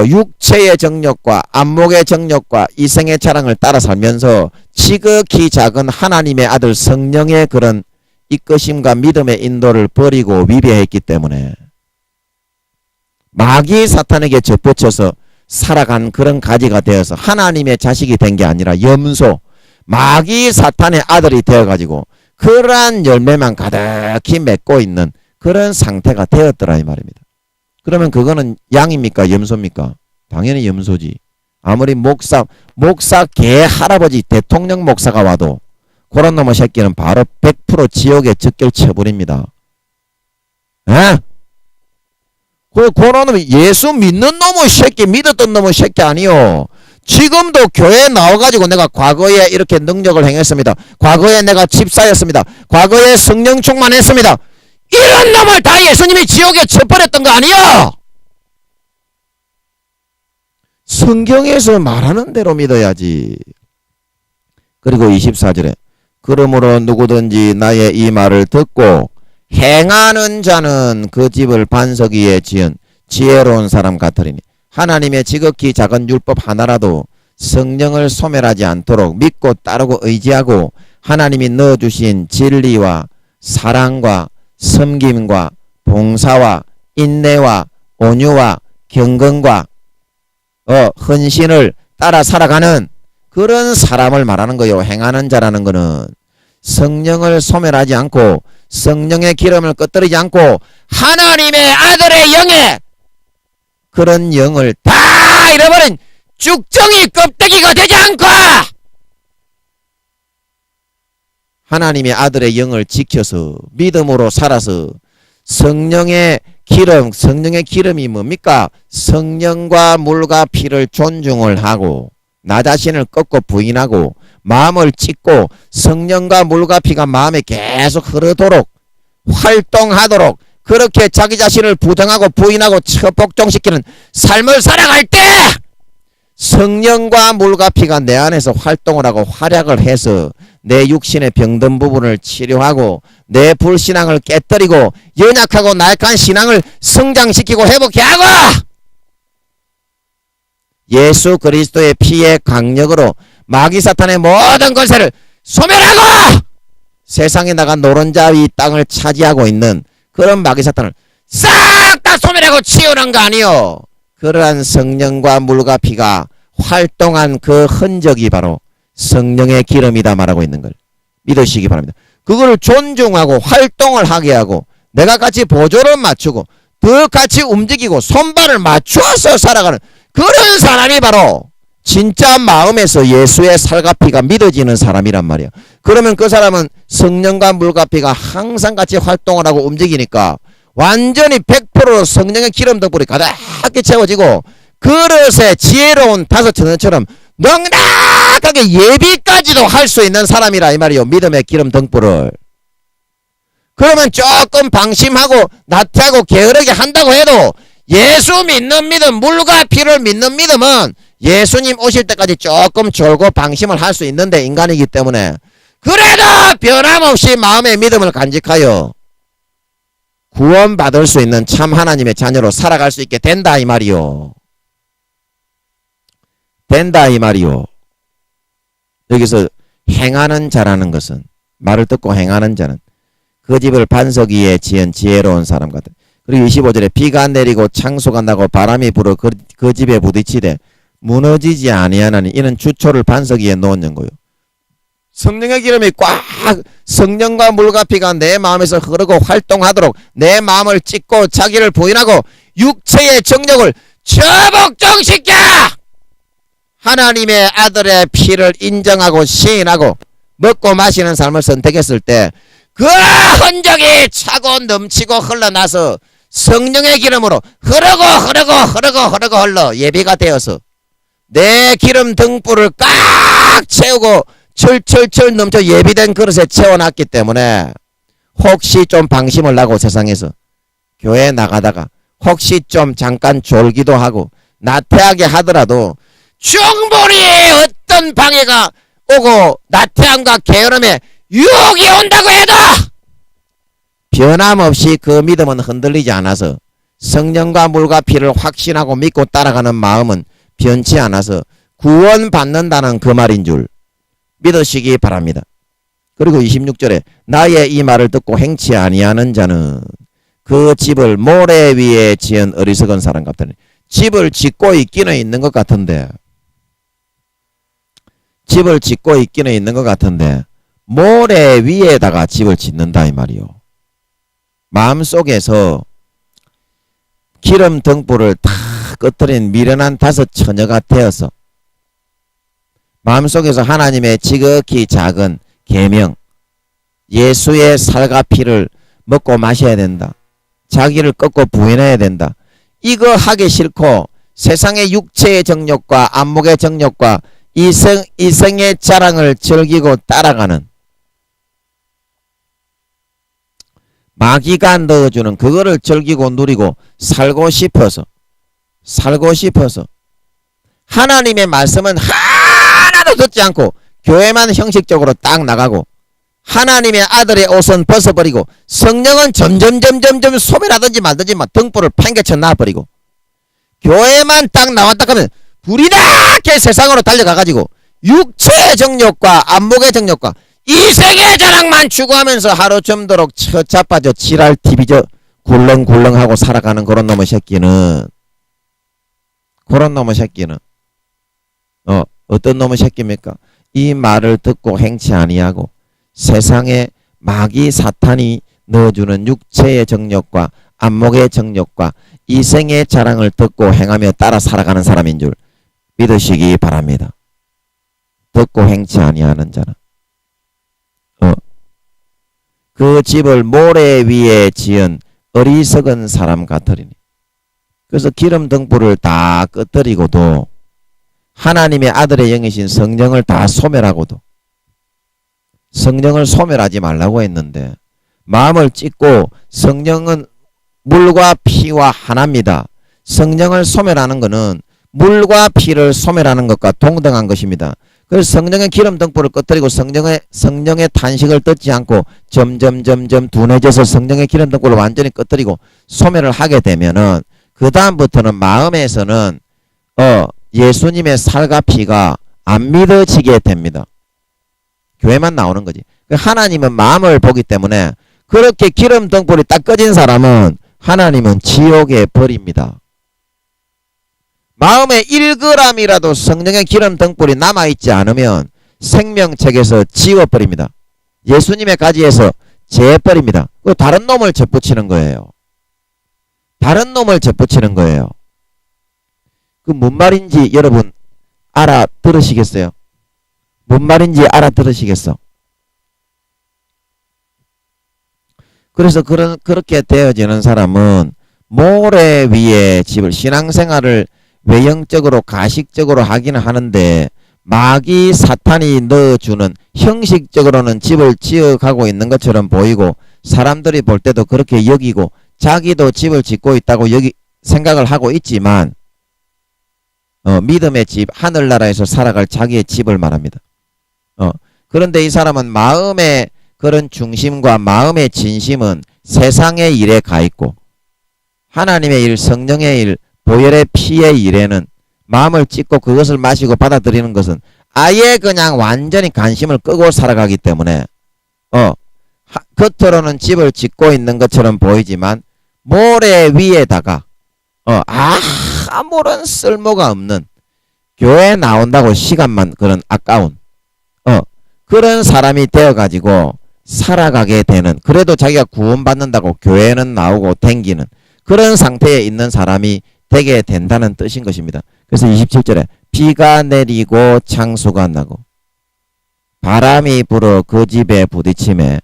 육체의 정욕과 안목의 정욕과 이생의 자랑을 따라 살면서 지극히 작은 하나님의 아들 성령의 그런 이끄심과 믿음의 인도를 버리고 위배했기 때문에 마귀 사탄에게 접붙여서 살아간 그런 가지가 되어서 하나님의 자식이 된 게 아니라 염소, 마귀 사탄의 아들이 되어가지고 그러한 열매만 가득히 맺고 있는 그런 상태가 되었더라 이 말입니다. 그러면 그거는 양입니까? 염소입니까? 당연히 염소지. 아무리 목사 개 할아버지 대통령 목사가 와도 그런 놈의 새끼는 바로 100% 지옥에 적결 쳐버립니다. 에? 그런 놈이 예수 믿는 놈의 새끼, 믿었던 놈의 새끼 아니요. 지금도 교회에 나와가지고 내가 과거에 이렇게 능력을 행했습니다. 과거에 내가 집사였습니다. 과거에 성령 충만했습니다. 이런 놈을 다 예수님이 지옥에 쳐버렸던 거 아니요? 성경에서 말하는 대로 믿어야지. 그리고 24절에 그러므로 누구든지 나의 이 말을 듣고 행하는 자는 그 집을 반석 위에 지은 지혜로운 사람 같으리니 하나님의 지극히 작은 율법 하나라도 성령을 소멸하지 않도록 믿고 따르고 의지하고 하나님이 넣어주신 진리와 사랑과 섬김과 봉사와 인내와 온유와 경건과 헌신을 따라 살아가는 그런 사람을 말하는 거요. 행하는 자라는 거는 성령을 소멸하지 않고 성령의 기름을 끄트리지 않고 하나님의 아들의 영에 그런 영을 다 잃어버린 쭉정이 껍데기가 되지 않고 하나님의 아들의 영을 지켜서 믿음으로 살아서 성령의 기름이 뭡니까? 성령과 물과 피를 존중을 하고 나 자신을 꺾고 부인하고 마음을 찢고 성령과 물과 피가 마음에 계속 흐르도록 활동하도록 그렇게 자기 자신을 부정하고 부인하고 복종시키는 삶을 살아갈 때 성령과 물과 피가 내 안에서 활동을 하고 활약을 해서 내 육신의 병든 부분을 치료하고 내 불신앙을 깨뜨리고 연약하고 나약한 신앙을 성장시키고 회복해 하고 예수 그리스도의 피의 강력으로 마귀 사탄의 모든 권세를 소멸하고 세상에 나간 노른자 위 땅을 차지하고 있는 그런 마귀 사탄을 싹 다 소멸하고 치우는 거 아니요. 그러한 성령과 물과 피가 활동한 그 흔적이 바로 성령의 기름이다 말하고 있는 걸 믿으시기 바랍니다. 그걸 존중하고 활동을 하게 하고 내가 같이 보조를 맞추고 더 같이 움직이고 손발을 맞추어서 살아가는 그런 사람이 바로 진짜 마음에서 예수의 살과 피가 믿어지는 사람이란 말이야. 그러면 그 사람은 성령과 물과 피가 항상 같이 활동을 하고 움직이니까 완전히 100% 성령의 기름 덕분에 가득하게 채워지고 그릇에 지혜로운 다섯 처녀처럼 넉넉하게 예비까지도 할 수 있는 사람이라 이 말이요. 믿음의 기름 등불을. 그러면 조금 방심하고 나태하고 게으르게 한다고 해도 예수 믿는 믿음, 물과 피를 믿는 믿음은 예수님 오실 때까지 조금 졸고 방심을 할 수 있는데 인간이기 때문에 그래도 변함없이 마음의 믿음을 간직하여 구원받을 수 있는 참 하나님의 자녀로 살아갈 수 있게 된다 이 말이요. 된다 이 말이요. 여기서 행하는 자라는 것은 말을 듣고 행하는 자는 그 집을 반석 위에 지은 지혜로운 사람 같다. 그리고 25절에 비가 내리고 창소가 나고 바람이 불어 그 집에 부딪히되 무너지지 아니하나니 이는 주초를 반석 위에 놓은 거요. 성령의 기름이 꽉 성령과 물과 피가 내 마음에서 흐르고 활동하도록 내 마음을 찢고 자기를 부인하고 육체의 정욕을 처복종시켜 하나님의 아들의 피를 인정하고 시인하고 먹고 마시는 삶을 선택했을 때 그 흔적이 차고 넘치고 흘러나서 성령의 기름으로 흐르고 흘러 예비가 되어서 내 기름 등불을 꽉 채우고 철철철 넘쳐 예비된 그릇에 채워놨기 때문에 혹시 좀 방심을 나고 세상에서 교회 나가다가 혹시 좀 잠깐 졸기도 하고 나태하게 하더라도 충분히 어떤 방해가 오고 나태함과 게으름에 유혹이 온다고 해도 변함없이 그 믿음은 흔들리지 않아서 성령과 물과 피를 확신하고 믿고 따라가는 마음은 변치 않아서 구원받는다는 그 말인 줄 믿으시기 바랍니다. 그리고 26절에 나의 이 말을 듣고 행치 아니하는 자는 그 집을 모래 위에 지은 어리석은 사람 같더니 집을 짓고 있기는 있는 것 같은데 모래 위에다가 집을 짓는다 이 말이요. 마음속에서 기름 등불을 다 끄트린 미련한 다섯 처녀가 되어서 마음속에서 하나님의 지극히 작은 계명 예수의 살과 피를 먹고 마셔야 된다. 자기를 꺾고 부인해야 된다. 이거 하기 싫고 세상의 육체의 정욕과 안목의 정욕과 이성의 자랑을 즐기고 따라가는 마귀가 넣어주는 그거를 즐기고 누리고 살고 싶어서 하나님의 말씀은 하나도 듣지 않고 교회만 형식적으로 딱 나가고 하나님의 아들의 옷은 벗어버리고 성령은 점점 소멸하든지 말든지 막 등불을 팽개쳐 놔버리고 교회만 딱 나왔다 하면 불이나게 세상으로 달려가가지고 육체의 정욕과 안목의 정욕과 이생의 자랑만 추구하면서 하루 점도록 처자빠져 지랄 TV저 굴렁굴렁하고 살아가는 그런 놈의 새끼는 어떤 놈의 새끼입니까? 이 말을 듣고 행치 아니하고 세상에 마귀 사탄이 넣어주는 육체의 정욕과 안목의 정욕과 이생의 자랑을 듣고 행하며 따라 살아가는 사람인 줄 믿으시기 바랍니다. 듣고 행치 아니하는 자는 그 집을 모래 위에 지은 어리석은 사람 같으리니. 그래서 기름 등불을 다 끄트리고도 하나님의 아들의 영이신 성령을 다 소멸하고도 성령을 소멸하지 말라고 했는데 마음을 찢고 성령은 물과 피와 하나입니다. 성령을 소멸하는 것은 물과 피를 소멸하는 것과 동등한 것입니다. 그래서 성령의 기름 등불을 꺼뜨리고 성령의 탄식을 듣지 않고 점점 둔해져서 성령의 기름 등불을 완전히 꺼뜨리고 소멸을 하게 되면은 그 다음부터는 마음에서는 예수님의 살과 피가 안 믿어지게 됩니다. 교회만 나오는 거지. 하나님은 마음을 보기 때문에 그렇게 기름 등불이 딱 꺼진 사람은 하나님은 지옥에 버립니다. 마음에 1g이라도 성령의 기름 등불이 남아있지 않으면 생명책에서 지워버립니다. 예수님의 가지에서 재버립니다. 그 다른 놈을 접붙이는 거예요. 그 뭔 말인지 여러분 알아들으시겠어요? 뭔 말인지 알아들으시겠어? 그래서 그렇게 되어지는 사람은 모래 위에 집을 신앙생활을 외형적으로 가식적으로 하기는 하는데 마귀 사탄이 넣어주는 형식적으로는 집을 지어가고 있는 것처럼 보이고 사람들이 볼 때도 그렇게 여기고 자기도 집을 짓고 있다고 생각을 하고 있지만 믿음의 집 하늘나라에서 살아갈 자기의 집을 말합니다. 그런데 이 사람은 마음의 그런 중심과 마음의 진심은 세상의 일에 가 있고 하나님의 일, 성령의 일, 보혈의 피의 일에는 마음을 찢고 그것을 마시고 받아들이는 것은 아예 그냥 완전히 관심을 끄고 살아가기 때문에 겉으로는 집을 짓고 있는 것처럼 보이지만 모래 위에다가 아무런 쓸모가 없는 교회 나온다고 시간만 그런 아까운 그런 사람이 되어가지고 살아가게 되는, 그래도 자기가 구원받는다고 교회는 나오고 댕기는 그런 상태에 있는 사람이 되게 된다는 뜻인 것입니다. 그래서 27절에 비가 내리고 창수가 나고 바람이 불어 그 집에 부딪힘에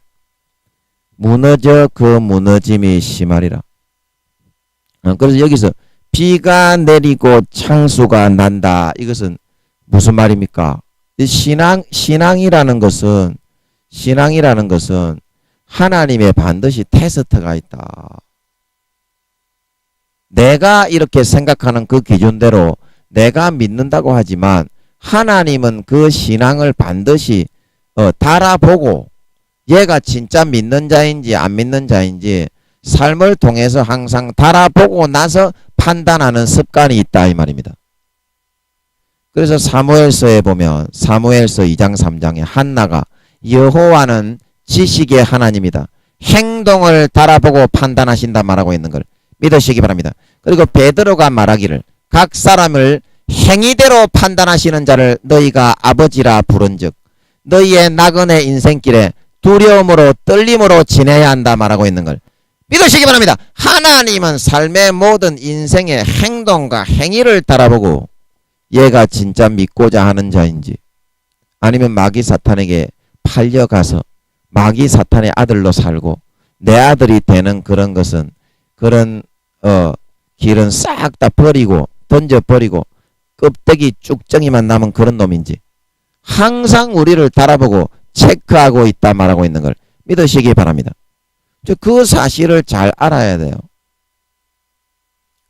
무너져 그 무너짐이 심하리라. 그래서 여기서 비가 내리고 창수가 난다. 이것은 무슨 말입니까? 신앙이라는 것은 하나님의 반드시 테스트가 있다. 내가 이렇게 생각하는 그 기준대로 내가 믿는다고 하지만 하나님은 그 신앙을 반드시 달아보고 얘가 진짜 믿는 자인지 안 믿는 자인지 삶을 통해서 항상 달아보고 나서 판단하는 습관이 있다 이 말입니다. 그래서 사무엘서에 보면 사무엘서 2장 3장에 한나가 여호와는 지식의 하나님이다, 행동을 달아보고 판단하신다 말하고 있는 걸 믿으시기 바랍니다. 그리고 베드로가 말하기를 각 사람을 행위대로 판단하시는 자를 너희가 아버지라 부른즉 너희의 나그네 인생길에 두려움으로 떨림으로 지내야 한다 말하고 있는 걸 믿으시기 바랍니다. 하나님은 삶의 모든 인생의 행동과 행위를 달아보고 얘가 진짜 믿고자 하는 자인지 아니면 마귀 사탄에게 팔려가서 마귀 사탄의 아들로 살고 내 아들이 되는 그런 것은 그런 길은 싹 다 버리고 던져버리고 껍데기 쭉정이만 남은 그런 놈인지 항상 우리를 달아보고 체크하고 있다 말하고 있는 걸 믿으시기 바랍니다. 그 사실을 잘 알아야 돼요.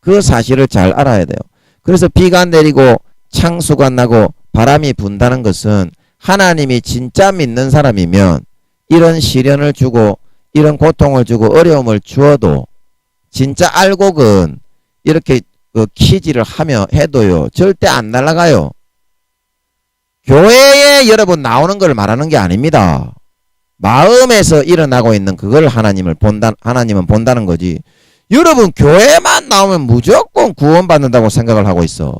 그 사실을 잘 알아야 돼요. 그래서 비가 내리고 창수가 나고 바람이 분다는 것은 하나님이 진짜 믿는 사람이면 이런 시련을 주고 이런 고통을 주고 어려움을 주어도 진짜 알곡은 이렇게 그 키지를 하며 해도요 절대 안 날아가요. 교회에 여러분 나오는 걸 말하는 게 아닙니다. 마음에서 일어나고 있는 그걸 하나님은 본다는 거지. 여러분 교회만 나오면 무조건 구원받는다고 생각을 하고 있어.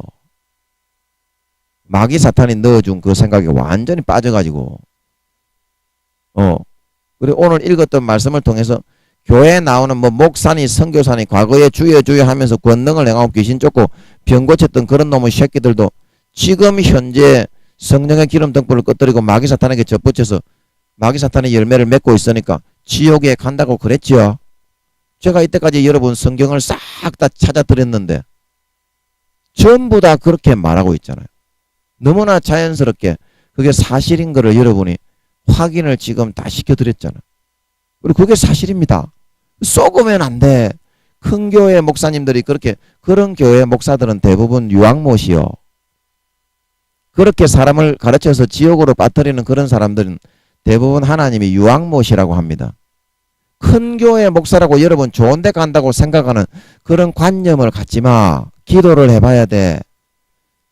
마귀 사탄이 넣어준 그 생각에 완전히 빠져가지고 그리고 오늘 읽었던 말씀을 통해서 교회에 나오는 뭐 목사니 선교사니 과거에 주여 주여 하면서 권능을 행하고 귀신 쫓고 병 고쳤던 그런 놈의 새끼들도 지금 현재 성령의 기름 등불을 꺼뜨리고 마귀 사탄에게 접붙여서 마귀 사탄의 열매를 맺고 있으니까 지옥에 간다고 그랬죠. 제가 이때까지 여러분 성경을 싹 다 찾아드렸는데 전부 다 그렇게 말하고 있잖아요. 너무나 자연스럽게 그게 사실인 거를 여러분이 확인을 지금 다 시켜드렸잖아요. 그리고 그게 사실입니다. 쏘으면 안 돼. 큰 교회 목사님들이 그런 교회 목사들은 대부분 유황못이요. 그렇게 사람을 가르쳐서 지옥으로 빠뜨리는 그런 사람들은 대부분 하나님이 유황못이라고 합니다. 큰 교회 목사라고 여러분 좋은 데 간다고 생각하는 그런 관념을 갖지 마. 기도를 해봐야 돼.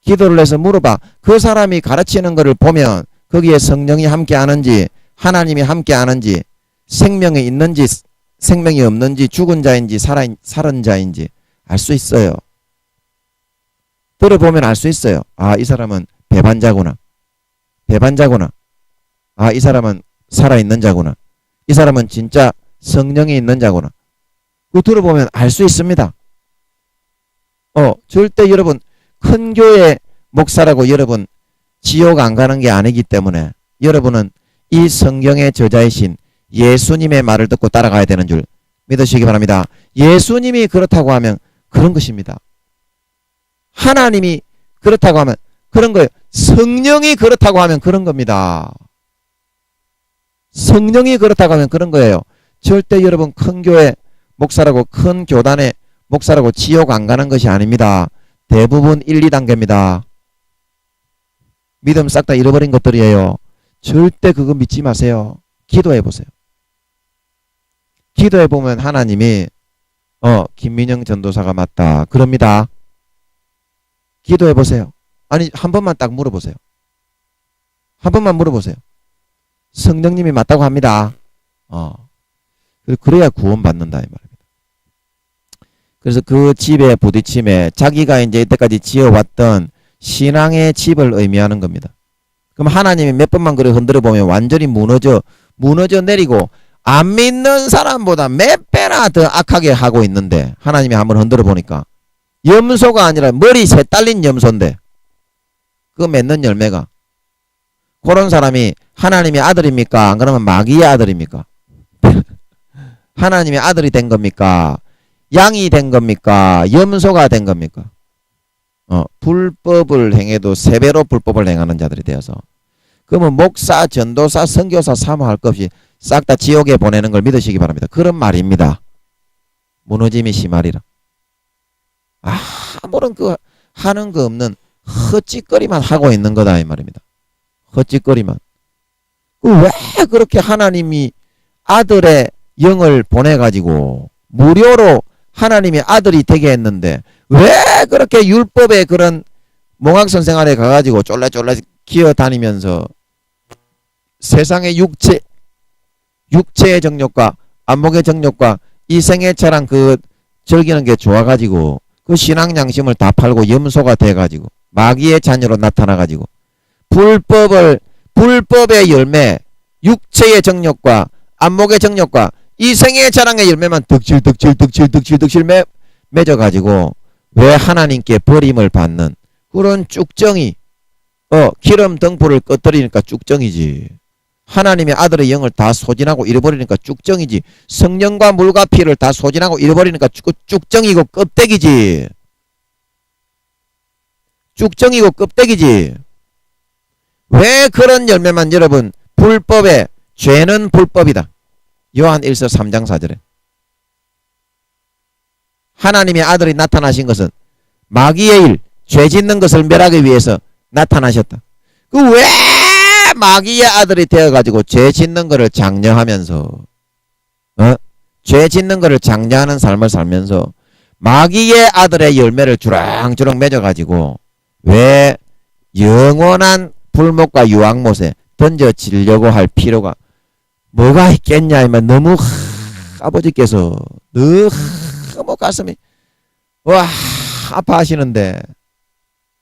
기도를 해서 물어봐. 그 사람이 가르치는 것을 보면 거기에 성령이 함께 하는지 하나님이 함께 하는지 생명이 있는지 생명이 없는지 죽은 자인지 살은 자인지 알 수 있어요. 들어보면 알 수 있어요. 아, 이 사람은 배반자구나. 아, 이 사람은 살아있는 자구나. 이 사람은 진짜 성령이 있는 자구나. 그거 들어보면 알 수 있습니다. 절대 여러분 큰 교회 목사라고 여러분 지옥 안 가는 게 아니기 때문에 여러분은 이 성경의 저자이신 예수님의 말을 듣고 따라가야 되는 줄 믿으시기 바랍니다. 예수님이 그렇다고 하면 그런 것입니다. 하나님이 그렇다고 하면 그런 거예요. 성령이 그렇다고 하면 그런 겁니다. 성령이 그렇다고 하면 그런 거예요. 절대 여러분 큰 교회 목사라고 큰 교단의 목사라고 지옥 안 가는 것이 아닙니다. 대부분 1, 2단계입니다. 믿음 싹 다 잃어버린 것들이에요. 절대 그거 믿지 마세요. 기도해 보세요. 기도해 보면 하나님이 김민영 전도사가 맞다 그럽니다. 기도해 보세요. 아니 한 번만 딱 물어보세요. 한 번만 물어보세요. 성령님이 맞다고 합니다. 그래야 구원받는다 이 말입니다. 그래서 그 집에 부딪힘에 자기가 이제 이때까지 지어왔던 신앙의 집을 의미하는 겁니다. 그럼 하나님이 몇 번만 그래 흔들어 보면 완전히 무너져 내리고 안 믿는 사람보다 몇 배나 더 악하게 하고 있는데 하나님이 한번 흔들어 보니까 염소가 아니라 머리 새 딸린 염소인데 그 맺는 열매가 그런 사람이 하나님의 아들입니까? 안 그러면 마귀의 아들입니까? 하나님의 아들이 된 겁니까? 양이 된 겁니까? 염소가 된 겁니까? 불법을 행해도 3배로 불법을 행하는 자들이 되어서 그러면 목사, 전도사, 선교사 사모할 것 없이 싹 다 지옥에 보내는 걸 믿으시기 바랍니다. 그런 말입니다. 무너짐이 심하리라. 아무런 하는 거 없는 헛짓거리만 하고 있는 거다 이 말입니다. 헛짓거리만. 왜 그렇게 하나님이 아들의 영을 보내가지고 무료로 하나님의 아들이 되게 했는데 왜 그렇게 율법의 그런 몽학선생 아래 가가지고 쫄래쫄래 기어다니면서 세상의 육체의 정욕과 안목의 정욕과 이생의 차랑 그 즐기는 게 좋아가지고 그 신앙 양심을 다 팔고 염소가 돼가지고 마귀의 자녀로 나타나가지고 불법의 열매 육체의 정욕과 안목의 정욕과 이생의 자랑의 열매만 득실 맺어가지고 왜 하나님께 버림을 받는 그런 쭉정이 기름 등불을 꺼뜨리니까 쭉정이지. 하나님의 아들의 영을 다 소진하고 잃어버리니까 쭉정이지. 성령과 물과 피를 다 소진하고 잃어버리니까 쭉정이고 껍데기지. 쭉정이고 껍데기지. 왜 그런 열매만 여러분 불법에 죄는 불법이다. 요한 1서 3장 4절에 하나님의 아들이 나타나신 것은 마귀의 일, 죄 짓는 것을 멸하기 위해서 나타나셨다. 그 왜 마귀의 아들이 되어가지고 죄 짓는 것을 장려하면서 죄 짓는 것을 장려하는 삶을 살면서 마귀의 아들의 열매를 주렁주렁 맺어가지고 왜 영원한 불못과 유황못에 던져지려고 할 필요가 뭐가 있겠냐 하면 너무 아버지께서 너무 가슴이 와 아파하시는데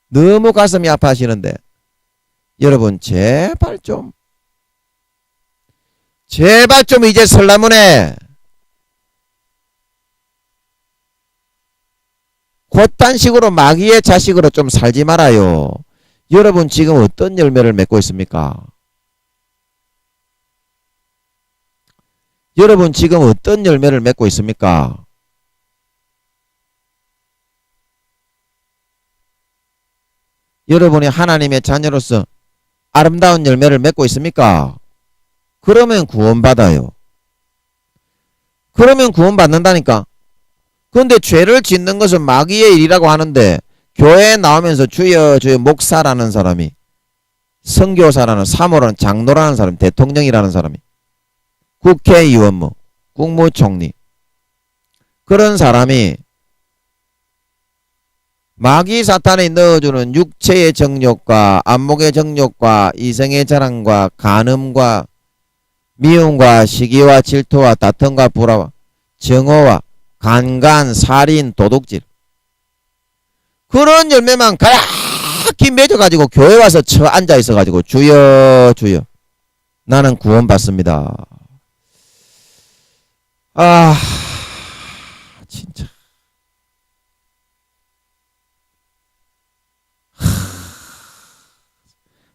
너무 가슴이 아파하시는데 여러분 제발 좀 이제 설날문에 그딴 식으로 마귀의 자식으로 좀 살지 말아요. 여러분 지금 어떤 열매를 맺고 있습니까? 여러분 지금 어떤 열매를 맺고 있습니까? 여러분이 하나님의 자녀로서 아름다운 열매를 맺고 있습니까? 그러면 구원받아요. 그러면 구원받는다니까. 그런데 죄를 짓는 것은 마귀의 일이라고 하는데 교회에 나오면서 주여 주여 목사라는 사람이 선교사라는 사모라는 장로라는 사람 대통령이라는 사람이 국회의원 뭐 국무총리 그런 사람이 마귀 사탄이 넣어주는 육체의 정욕과 안목의 정욕과 이성의 자랑과 간음과 미움과 시기와 질투와 다툼과 불화와 정오와 간간, 살인, 도둑질 그런 열매만 가얗게 맺어가지고 교회 와서 앉아있어가지고 주여 주여 나는 구원받습니다. 아 진짜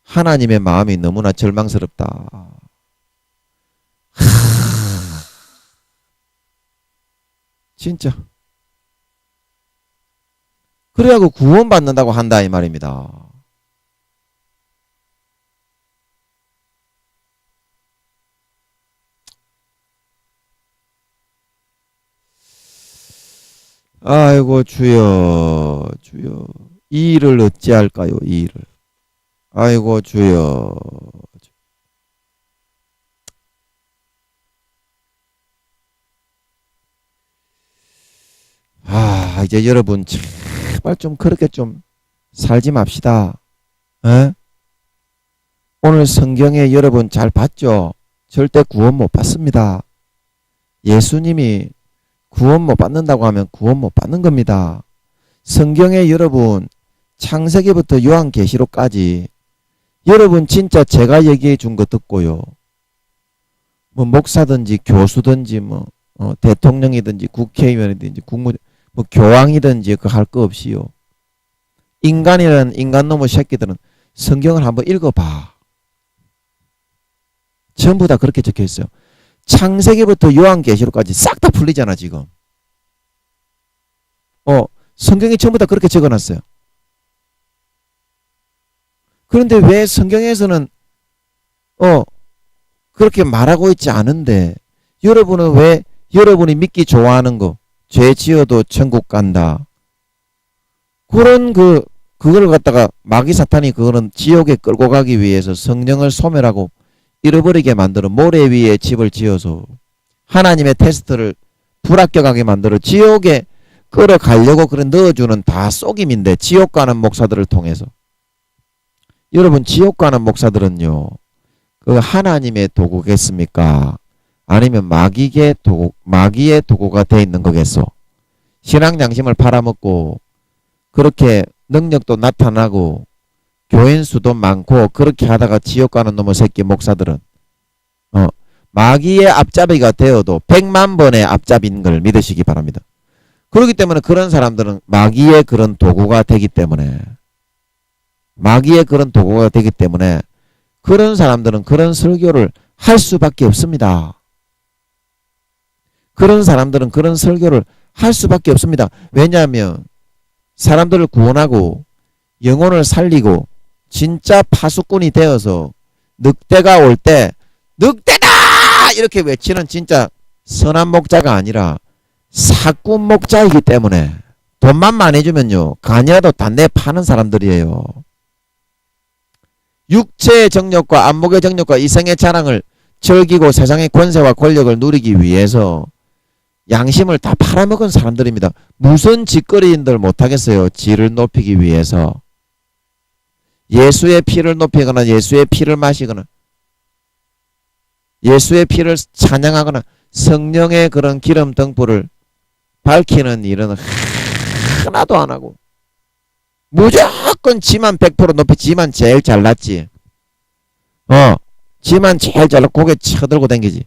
하나님의 마음이 너무나 절망스럽다. 진짜 그래갖고 구원받는다고 한다 이 말입니다. 아이고 주여 주여 이 일을 어찌할까요 이 일을. 아이고 주여. 이제 여러분 제발 좀 그렇게 좀 살지 맙시다. 에? 오늘 성경에 여러분 잘 봤죠? 절대 구원 못 받습니다. 예수님이 구원 못 받는다고 하면 구원 못 받는 겁니다. 성경에 여러분 창세기부터 요한계시록까지 여러분 진짜 제가 얘기해 준 거 듣고요. 뭐 목사든지 교수든지 뭐 대통령이든지 국회의원이든지 뭐 교황이든지 그 할 거 없이요. 인간이라는 인간놈의 새끼들은 성경을 한번 읽어봐. 전부 다 그렇게 적혀 있어요. 창세기부터 요한계시록까지 싹 다 풀리잖아 지금. 성경이 전부 다 그렇게 적어놨어요. 그런데 왜 성경에서는 그렇게 말하고 있지 않은데 여러분은 왜 여러분이 믿기 좋아하는 거 죄 지어도 천국 간다. 그런 그걸 갖다가 마귀 사탄이 그거는 지옥에 끌고 가기 위해서 성령을 소멸하고 잃어버리게 만들어 모래 위에 집을 지어서 하나님의 테스트를 불합격하게 만들어 지옥에 끌어가려고 그런 넣어주는 다 속임인데 지옥 가는 목사들을 통해서 여러분 지옥 가는 목사들은요 그 하나님의 도구겠습니까? 아니면 마귀의 도구가 돼 있는 거겠소. 신앙 양심을 팔아먹고 그렇게 능력도 나타나고 교인 수도 많고 그렇게 하다가 지옥 가는 놈의 새끼 목사들은 마귀의 앞잡이가 되어도 100만 번의 앞잡이인 걸 믿으시기 바랍니다. 그렇기 때문에 그런 사람들은 마귀의 그런 도구가 되기 때문에 그런 사람들은 그런 설교를 할 수밖에 없습니다. 그런 사람들은 그런 설교를 할 수밖에 없습니다. 왜냐하면 사람들을 구원하고 영혼을 살리고 진짜 파수꾼이 되어서 늑대가 올 때 늑대다! 이렇게 외치는 진짜 선한 목자가 아니라 사꾼 목자이기 때문에 돈만 많이 주면요 간이라도 단내 파는 사람들이에요. 육체의 정욕과 안목의 정욕과 이성의 자랑을 즐기고 세상의 권세와 권력을 누리기 위해서 양심을 다 팔아먹은 사람들입니다. 무슨 짓거리인들 못하겠어요. 지를 높이기 위해서. 예수의 피를 높이거나 예수의 피를 마시거나 예수의 피를 찬양하거나 성령의 그런 기름 등불을 밝히는 일은 하나도 안 하고 무조건 지만 100% 높이 지만 제일 잘났지. 지만 제일 잘나 고개 쳐들고 댕기지.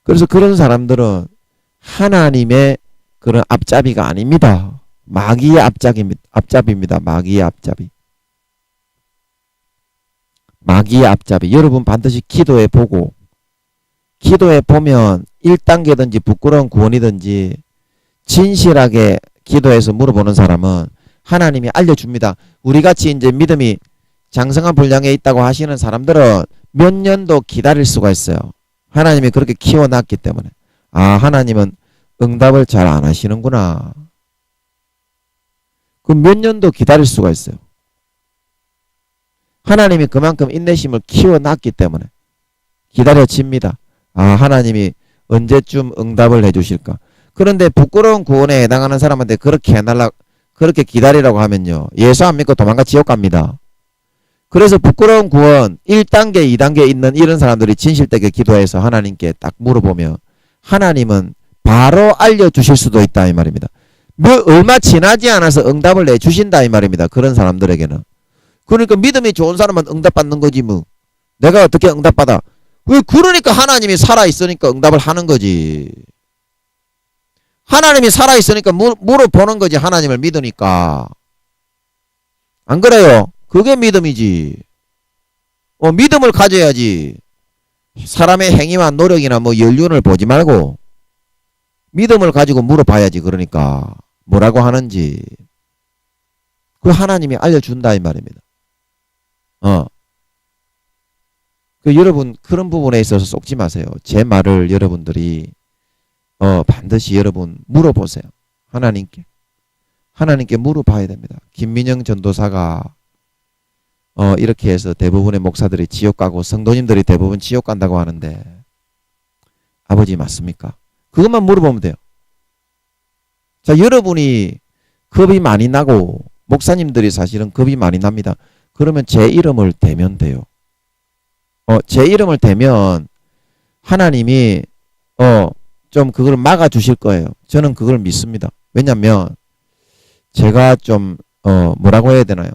그래서 그런 사람들은 하나님의 그런 앞잡이가 아닙니다. 마귀의 앞잡이입니다. 마귀의 앞잡이. 마귀의 앞잡이. 여러분 반드시 기도해 보고 기도해 보면 1단계든지 부끄러운 구원이든지 진실하게 기도해서 물어보는 사람은 하나님이 알려줍니다. 우리같이 이제 믿음이 장성한 분량에 있다고 하시는 사람들은 몇 년도 기다릴 수가 있어요. 하나님이 그렇게 키워놨기 때문에. 아, 하나님은 응답을 잘 안 하시는구나. 그럼 몇 년도 기다릴 수가 있어요. 하나님이 그만큼 인내심을 키워놨기 때문에 기다려집니다. 아, 하나님이 언제쯤 응답을 해주실까. 그런데 부끄러운 구원에 해당하는 사람한테 그렇게 기다리라고 하면요, 예수 안 믿고 도망가 지옥 갑니다. 그래서 부끄러운 구원 1단계 2단계 있는 이런 사람들이 진실되게 기도해서 하나님께 딱 물어보면 하나님은 바로 알려주실 수도 있다 이 말입니다. 얼마 지나지 않아서 응답을 내주신다 이 말입니다. 그런 사람들에게는. 그러니까 믿음이 좋은 사람은 응답받는 거지 뭐. 내가 어떻게 응답받아. 왜? 그러니까 하나님이 살아있으니까 응답을 하는 거지. 하나님이 살아있으니까 물어보는 거지. 하나님을 믿으니까. 안 그래요? 그게 믿음이지. 믿음을 가져야지. 사람의 행위와 노력이나 뭐 연륜을 보지 말고 믿음을 가지고 물어봐야지. 그러니까 뭐라고 하는지 그 하나님이 알려준다 이 말입니다. 여러분 그런 부분에 있어서 속지 마세요. 제 말을 여러분들이 반드시 여러분 물어보세요. 하나님께 물어봐야 됩니다. 김민영 전도사가 이렇게 해서 대부분의 목사들이 지옥 가고 성도님들이 대부분 지옥 간다고 하는데 아버지 맞습니까? 그것만 물어보면 돼요. 자, 여러분이 겁이 많이 나고 목사님들이 사실은 겁이 많이 납니다. 그러면 제 이름을 대면 돼요. 제 이름을 대면 하나님이 좀 그걸 막아 주실 거예요. 저는 그걸 믿습니다. 왜냐면 제가 좀 뭐라고 해야 되나요?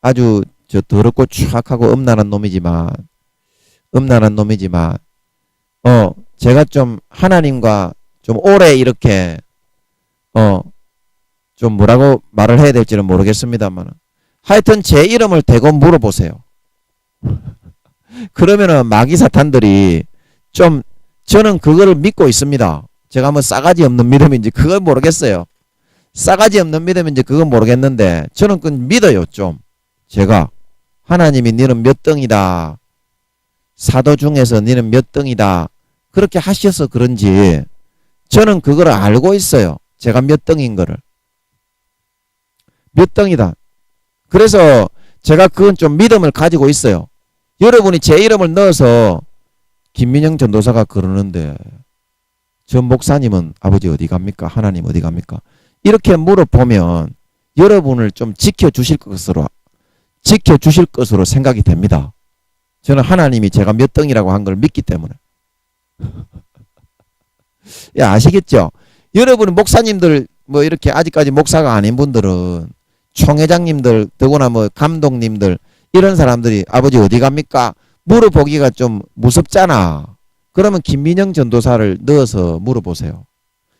아주 더럽고 추악하고 음란한 놈이지만 제가 좀 하나님과 좀 오래 이렇게 좀 뭐라고 말을 해야 될지는 모르겠습니다만 하여튼 제 이름을 대고 물어보세요. 그러면은 마귀 사탄들이 좀 저는 그거를 믿고 있습니다. 제가 뭐 싸가지 없는 믿음인지 그걸 모르겠어요. 싸가지 없는 믿음인지 그건 모르겠는데 저는 그건 믿어요. 좀 제가 하나님이 너는 몇 등이다. 사도 중에서 너는 몇 등이다. 그렇게 하셔서 그런지 저는 그걸 알고 있어요. 제가 몇 등인 거를. 몇 등이다. 그래서 제가 그건 좀 믿음을 가지고 있어요. 여러분이 제 이름을 넣어서 김민영 전도사가 그러는데 저 목사님은 아버지 어디 갑니까? 하나님 어디 갑니까? 이렇게 물어보면 여러분을 좀 지켜주실 것으로 생각이 됩니다. 저는 하나님이 제가 몇 등이라고 한 걸 믿기 때문에. 야, 아시겠죠? 여러분 목사님들 뭐 이렇게 아직까지 목사가 아닌 분들은 총회장님들 더구나 뭐 감독님들 이런 사람들이 아버지 어디 갑니까? 물어보기가 좀 무섭잖아. 그러면 김민영 전도사를 넣어서 물어보세요.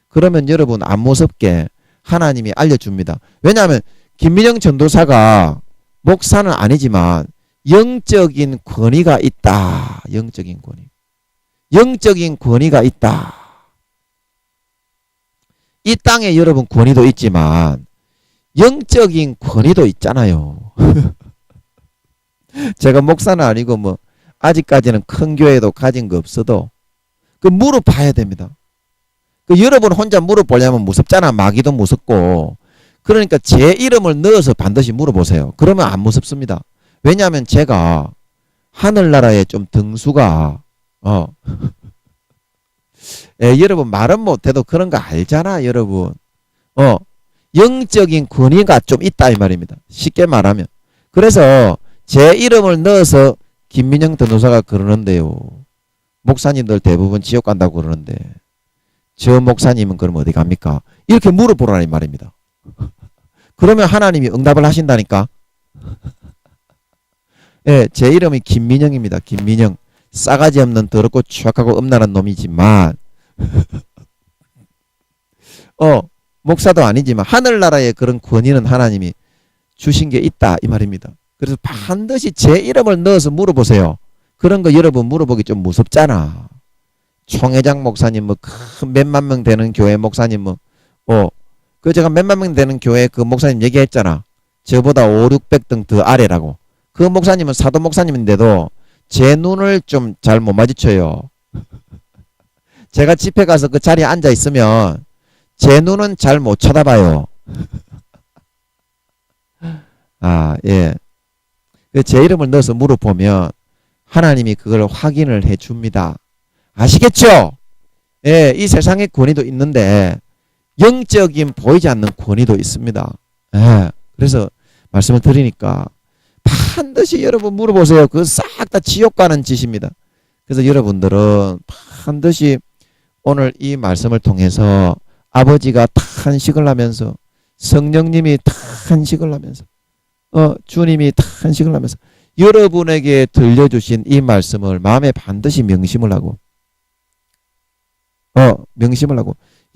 그러면 여러분 안 무섭게 하나님이 알려줍니다. 왜냐하면 김민영 전도사가 목사는 아니지만 영적인 권위가 있다. 영적인 권위가 있다. 이 땅에 여러분 권위도 있지만 영적인 권위도 있잖아요. 제가 목사는 아니고 뭐 아직까지는 큰 교회도 가진 거 없어도 그 물어봐야 됩니다. 그 여러분 혼자 물어보려면 무섭잖아. 마귀도 무섭고. 그러니까 제 이름을 넣어서 반드시 물어보세요. 그러면 안 무섭습니다. 왜냐하면 제가 하늘나라에 좀 등수가 예, 여러분 말은 못해도 그런 거 알잖아, 여러분. 영적인 권위가 좀 있다 이 말입니다. 쉽게 말하면. 그래서 제 이름을 넣어서 김민영 변호사가 그러는데요. 목사님들 대부분 지옥 간다고 그러는데 저 목사님은 그럼 어디 갑니까? 이렇게 물어보라는 말입니다. 그러면 하나님이 응답을 하신다니까. 예, 제 이름이 김민영입니다. 김민영. 싸가지 없는 더럽고 추악하고 음란한 놈이지만 목사도 아니지만 하늘나라의 그런 권위는 하나님이 주신 게 있다 이 말입니다. 그래서 반드시 제 이름을 넣어서 물어보세요. 그런 거 여러분 물어보기 좀 무섭잖아. 총회장 목사님 뭐 큰 몇만 명 되는 교회 목사님 그 제가 몇만 명 되는 교회 그 목사님 얘기했잖아. 저보다 5, 600등 더 아래라고. 그 목사님은 사도 목사님인데도 제 눈을 좀 잘 못 마주쳐요. 제가 집회 가서 그 자리에 앉아 있으면 제 눈은 잘 못 쳐다봐요. 예. 제 이름을 넣어서 물어보면 하나님이 그걸 확인을 해 줍니다. 아시겠죠? 예, 이 세상에 권위도 있는데 영적인 보이지 않는 권위도 있습니다. 예, 그래서 말씀을 드리니까 반드시 여러분 물어보세요. 그거 싹 다 지옥 가는 짓입니다. 그래서 여러분들은 반드시 오늘 이 말씀을 통해서 아버지가 탄식을 하면서 성령님이 탄식을 하면서 주님이 탄식을 하면서 여러분에게 들려주신 이 말씀을 마음에 반드시 명심을 하고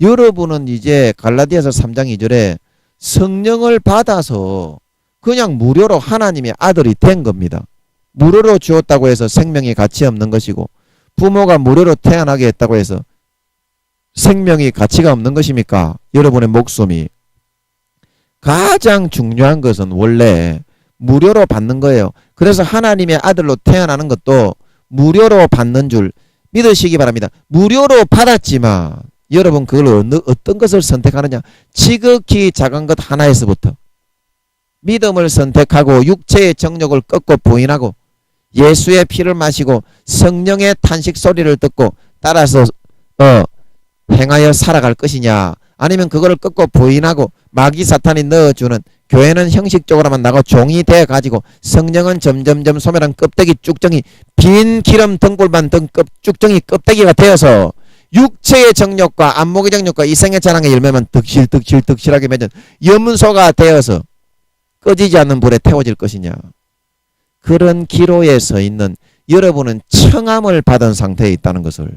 여러분은 이제 갈라디아서 3장 2절에 성령을 받아서 그냥 무료로 하나님의 아들이 된 겁니다. 무료로 주었다고 해서 생명이 가치 없는 것이고 부모가 무료로 태어나게 했다고 해서 생명이 가치가 없는 것입니까? 여러분의 목숨이. 가장 중요한 것은 원래 무료로 받는 거예요. 그래서 하나님의 아들로 태어나는 것도 무료로 받는 줄 믿으시기 바랍니다. 무료로 받았지만 여러분 그걸 어떤 것을 선택하느냐. 지극히 작은 것 하나에서부터 믿음을 선택하고 육체의 정욕을 꺾고 부인하고 예수의 피를 마시고 성령의 탄식 소리를 듣고 따라서 행하여 살아갈 것이냐, 아니면 그거를 꺾고 부인하고 마귀 사탄이 넣어주는 교회는 형식적으로만 나고 종이 돼가지고 성령은 점점점 소멸한 껍데기 쭉정이 빈 기름 등불만 등 쭉정이 껍데기가 되어서 육체의 정욕과 안목의 정욕과 이생의 자랑의 열매만 득실하게 맺은 염소가 되어서 꺼지지 않는 불에 태워질 것이냐. 그런 기로에 서 있는 여러분은 청함을 받은 상태에 있다는 것을,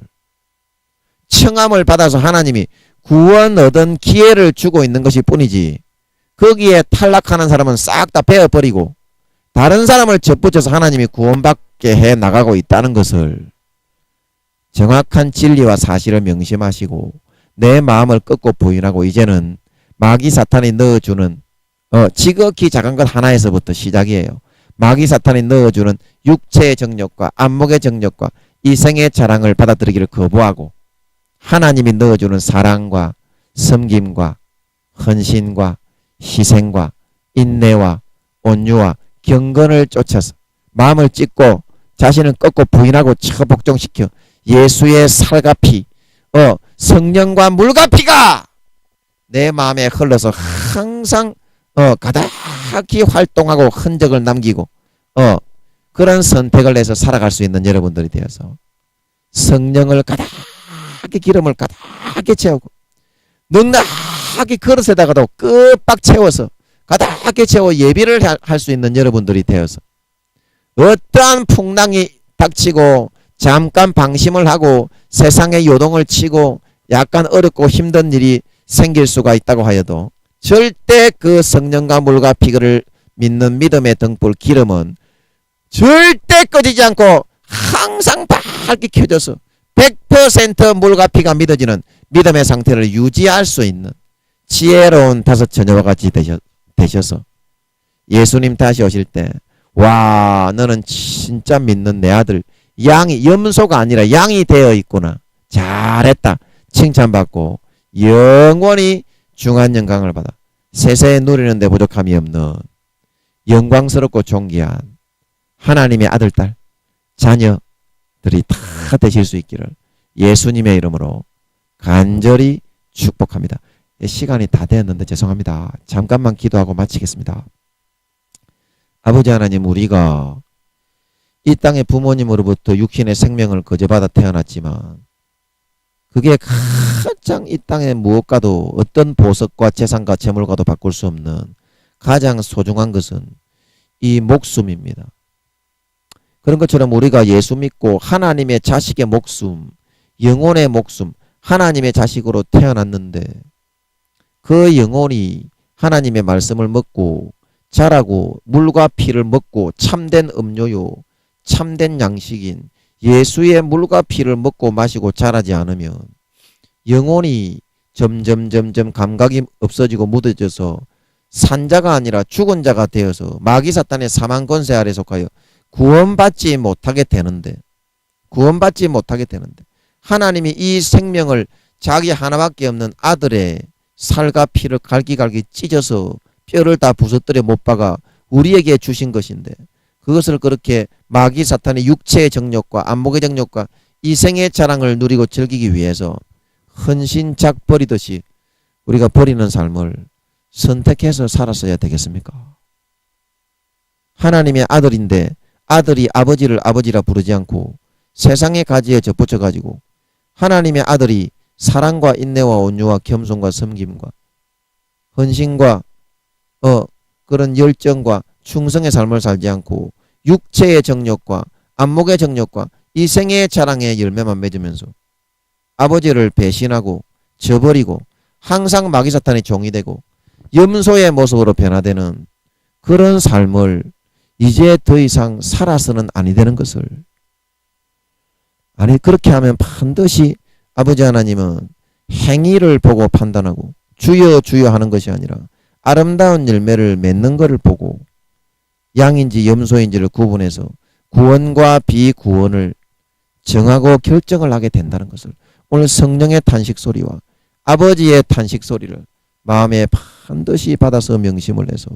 청함을 받아서 하나님이 구원 얻은 기회를 주고 있는 것이 뿐이지, 거기에 탈락하는 사람은 싹 다 베어버리고 다른 사람을 접붙여서 하나님이 구원받게 해 나가고 있다는 것을 정확한 진리와 사실을 명심하시고 내 마음을 꺾고 부인하고 이제는 마귀 사탄이 넣어주는 지극히 작은 것 하나에서부터 시작이에요. 마귀 사탄이 넣어주는 육체의 정욕과 안목의 정욕과 이생의 자랑을 받아들이기를 거부하고 하나님이 넣어주는 사랑과 섬김과 헌신과 희생과 인내와 온유와 경건을 쫓아서 마음을 찢고 자신을 꺾고 부인하고 처복종시켜 예수의 살과 피, 성령과 물과 피가 내 마음에 흘러서 항상 가득히 활동하고 흔적을 남기고 그런 선택을 해서 살아갈 수 있는 여러분들이 되어서 성령을 가득히 기름을 가득히 채우고 넉넉하게 그릇에다가도 끝박 채워서 가득히 채워 예비를 할 수 있는 여러분들이 되어서 어떠한 풍랑이 닥치고 잠깐 방심을 하고 세상의 요동을 치고 약간 어렵고 힘든 일이 생길 수가 있다고 하여도 절대 그 성령과 물과 피를 믿는 믿음의 등불 기름은 절대 꺼지지 않고 항상 밝게 켜져서 100% 물과 피가 믿어지는 믿음의 상태를 유지할 수 있는 지혜로운 다섯 처녀와 같이 되셔서 예수님 다시 오실 때, 와, 너는 진짜 믿는 내 아들 양이, 염소가 아니라 양이 되어 있구나, 잘했다 칭찬받고 영원히 중한 영광을 받아 세세에 누리는 데 부족함이 없는 영광스럽고 존귀한 하나님의 아들, 딸, 자녀들이 다 되실 수 있기를 예수님의 이름으로 간절히 축복합니다. 시간이 다 되었는데 죄송합니다. 잠깐만 기도하고 마치겠습니다. 아버지 하나님, 우리가 이 땅의 부모님으로부터 육신의 생명을 거저받아 태어났지만 그게 가장 이 땅의 무엇과도 어떤 보석과 재산과 재물과도 바꿀 수 없는 가장 소중한 것은 이 목숨입니다. 그런 것처럼 우리가 예수 믿고 하나님의 자식의 목숨, 영혼의 목숨, 하나님의 자식으로 태어났는데 그 영혼이 하나님의 말씀을 먹고 자라고 물과 피를 먹고 참된 음료요, 참된 양식인 예수의 물과 피를 먹고 마시고 자라지 않으면 영혼이 점점 감각이 없어지고 무뎌져서 산자가 아니라 죽은 자가 되어서 마귀 사탄의 사망 권세 아래 속하여 구원받지 못하게 되는데 하나님이 이 생명을 자기 하나밖에 없는 아들의 살과 피를 갈기갈기 찢어서 뼈를 다 부서뜨려 못 박아 우리에게 주신 것인데 그것을 그렇게 마귀 사탄의 육체의 정욕과 안목의 정욕과 이생의 자랑을 누리고 즐기기 위해서 헌신작 버리듯이 우리가 버리는 삶을 선택해서 살았어야 되겠습니까? 하나님의 아들인데 아들이 아버지를 아버지라 부르지 않고 세상의 가지에 접붙여가지고 하나님의 아들이 사랑과 인내와 온유와 겸손과 섬김과 헌신과 그런 열정과 충성의 삶을 살지 않고 육체의 정욕과 안목의 정욕과 이생의 자랑의 열매만 맺으면서 아버지를 배신하고 저버리고 항상 마귀 사탄의 종이 되고 염소의 모습으로 변화되는 그런 삶을 이제 더 이상 살아서는 아니 되는 것을, 아니 그렇게 하면 반드시 아버지 하나님은 행위를 보고 판단하고 주여 주여 하는 것이 아니라 아름다운 열매를 맺는 것을 보고 양인지 염소인지를 구분해서 구원과 비구원을 정하고 결정을 하게 된다는 것을 오늘 성령의 탄식 소리와 아버지의 탄식 소리를 마음에 반드시 받아서 명심을 해서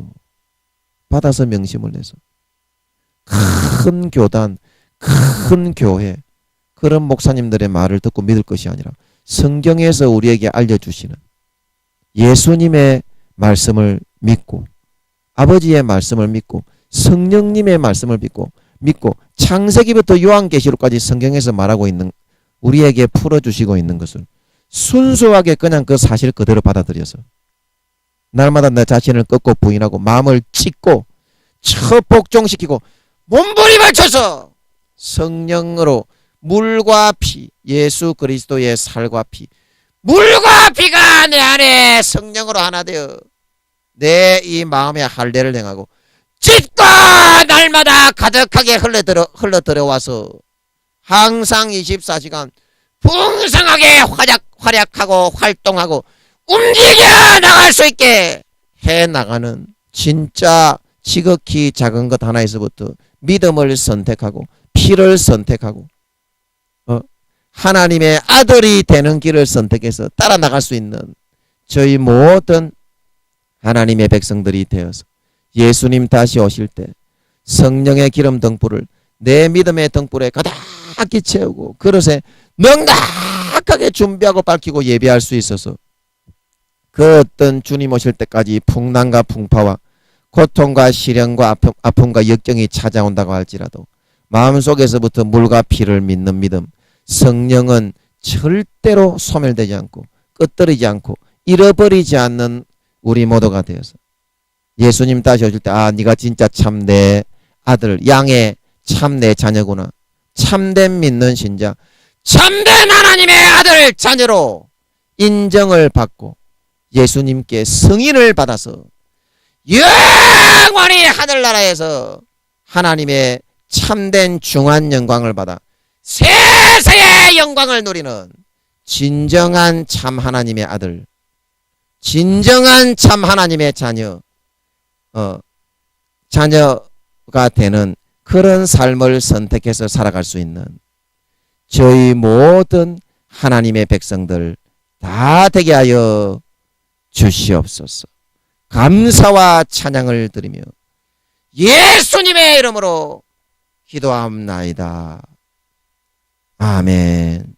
큰 교단, 큰 교회, 그런 목사님들의 말을 듣고 믿을 것이 아니라 성경에서 우리에게 알려주시는 예수님의 말씀을 믿고 아버지의 말씀을 믿고 성령님의 말씀을 믿고 창세기부터 요한계시록까지 성경에서 말하고 있는 우리에게 풀어주시고 있는 것을 순수하게 그냥 그 사실 그대로 받아들여서 날마다 내 자신을 꺾고 부인하고 마음을 찢고 처복종시키고 몸부림을 쳐서 성령으로 물과 피, 예수 그리스도의 살과 피, 물과 피가 내 안에 성령으로 하나 되어 내 이 마음의 할례를 행하고 찢고 날마다 가득하게 흘러들어와서 항상 24시간 풍성하게 활약하고 활동하고 움직여 나갈 수 있게 해나가는 진짜 지극히 작은 것 하나에서부터 믿음을 선택하고 피를 선택하고 하나님의 아들이 되는 길을 선택해서 따라 나갈 수 있는 저희 모든 하나님의 백성들이 되어서 예수님 다시 오실 때 성령의 기름 등불을 내 믿음의 등불에 가득히 채우고 그릇에 넉넉하게 준비하고 밝히고 예배할 수 있어서 그 어떤 주님 오실 때까지 풍랑과 풍파와 고통과 시련과 아픔과 역경이 찾아온다고 할지라도 마음속에서부터 물과 피를 믿는 믿음, 성령은 절대로 소멸되지 않고 끄트리지 않고 잃어버리지 않는 우리 모두가 되어서 예수님 다시 오실 때 네가 진짜 참 내 아들 양의 참 내 자녀구나, 참된 믿는 신자, 참된 하나님의 아들 자녀로 인정을 받고 예수님께 승인을 받아서 영원히 하늘나라에서 하나님의 참된 중한 영광을 받아 세세의 영광을 누리는 진정한 참 하나님의 아들, 진정한 참 하나님의 자녀가 되는 그런 삶을 선택해서 살아갈 수 있는 저희 모든 하나님의 백성들 다 되게 하여 주시옵소서. 감사와 찬양을 드리며 예수님의 이름으로 기도합나이다. 아멘.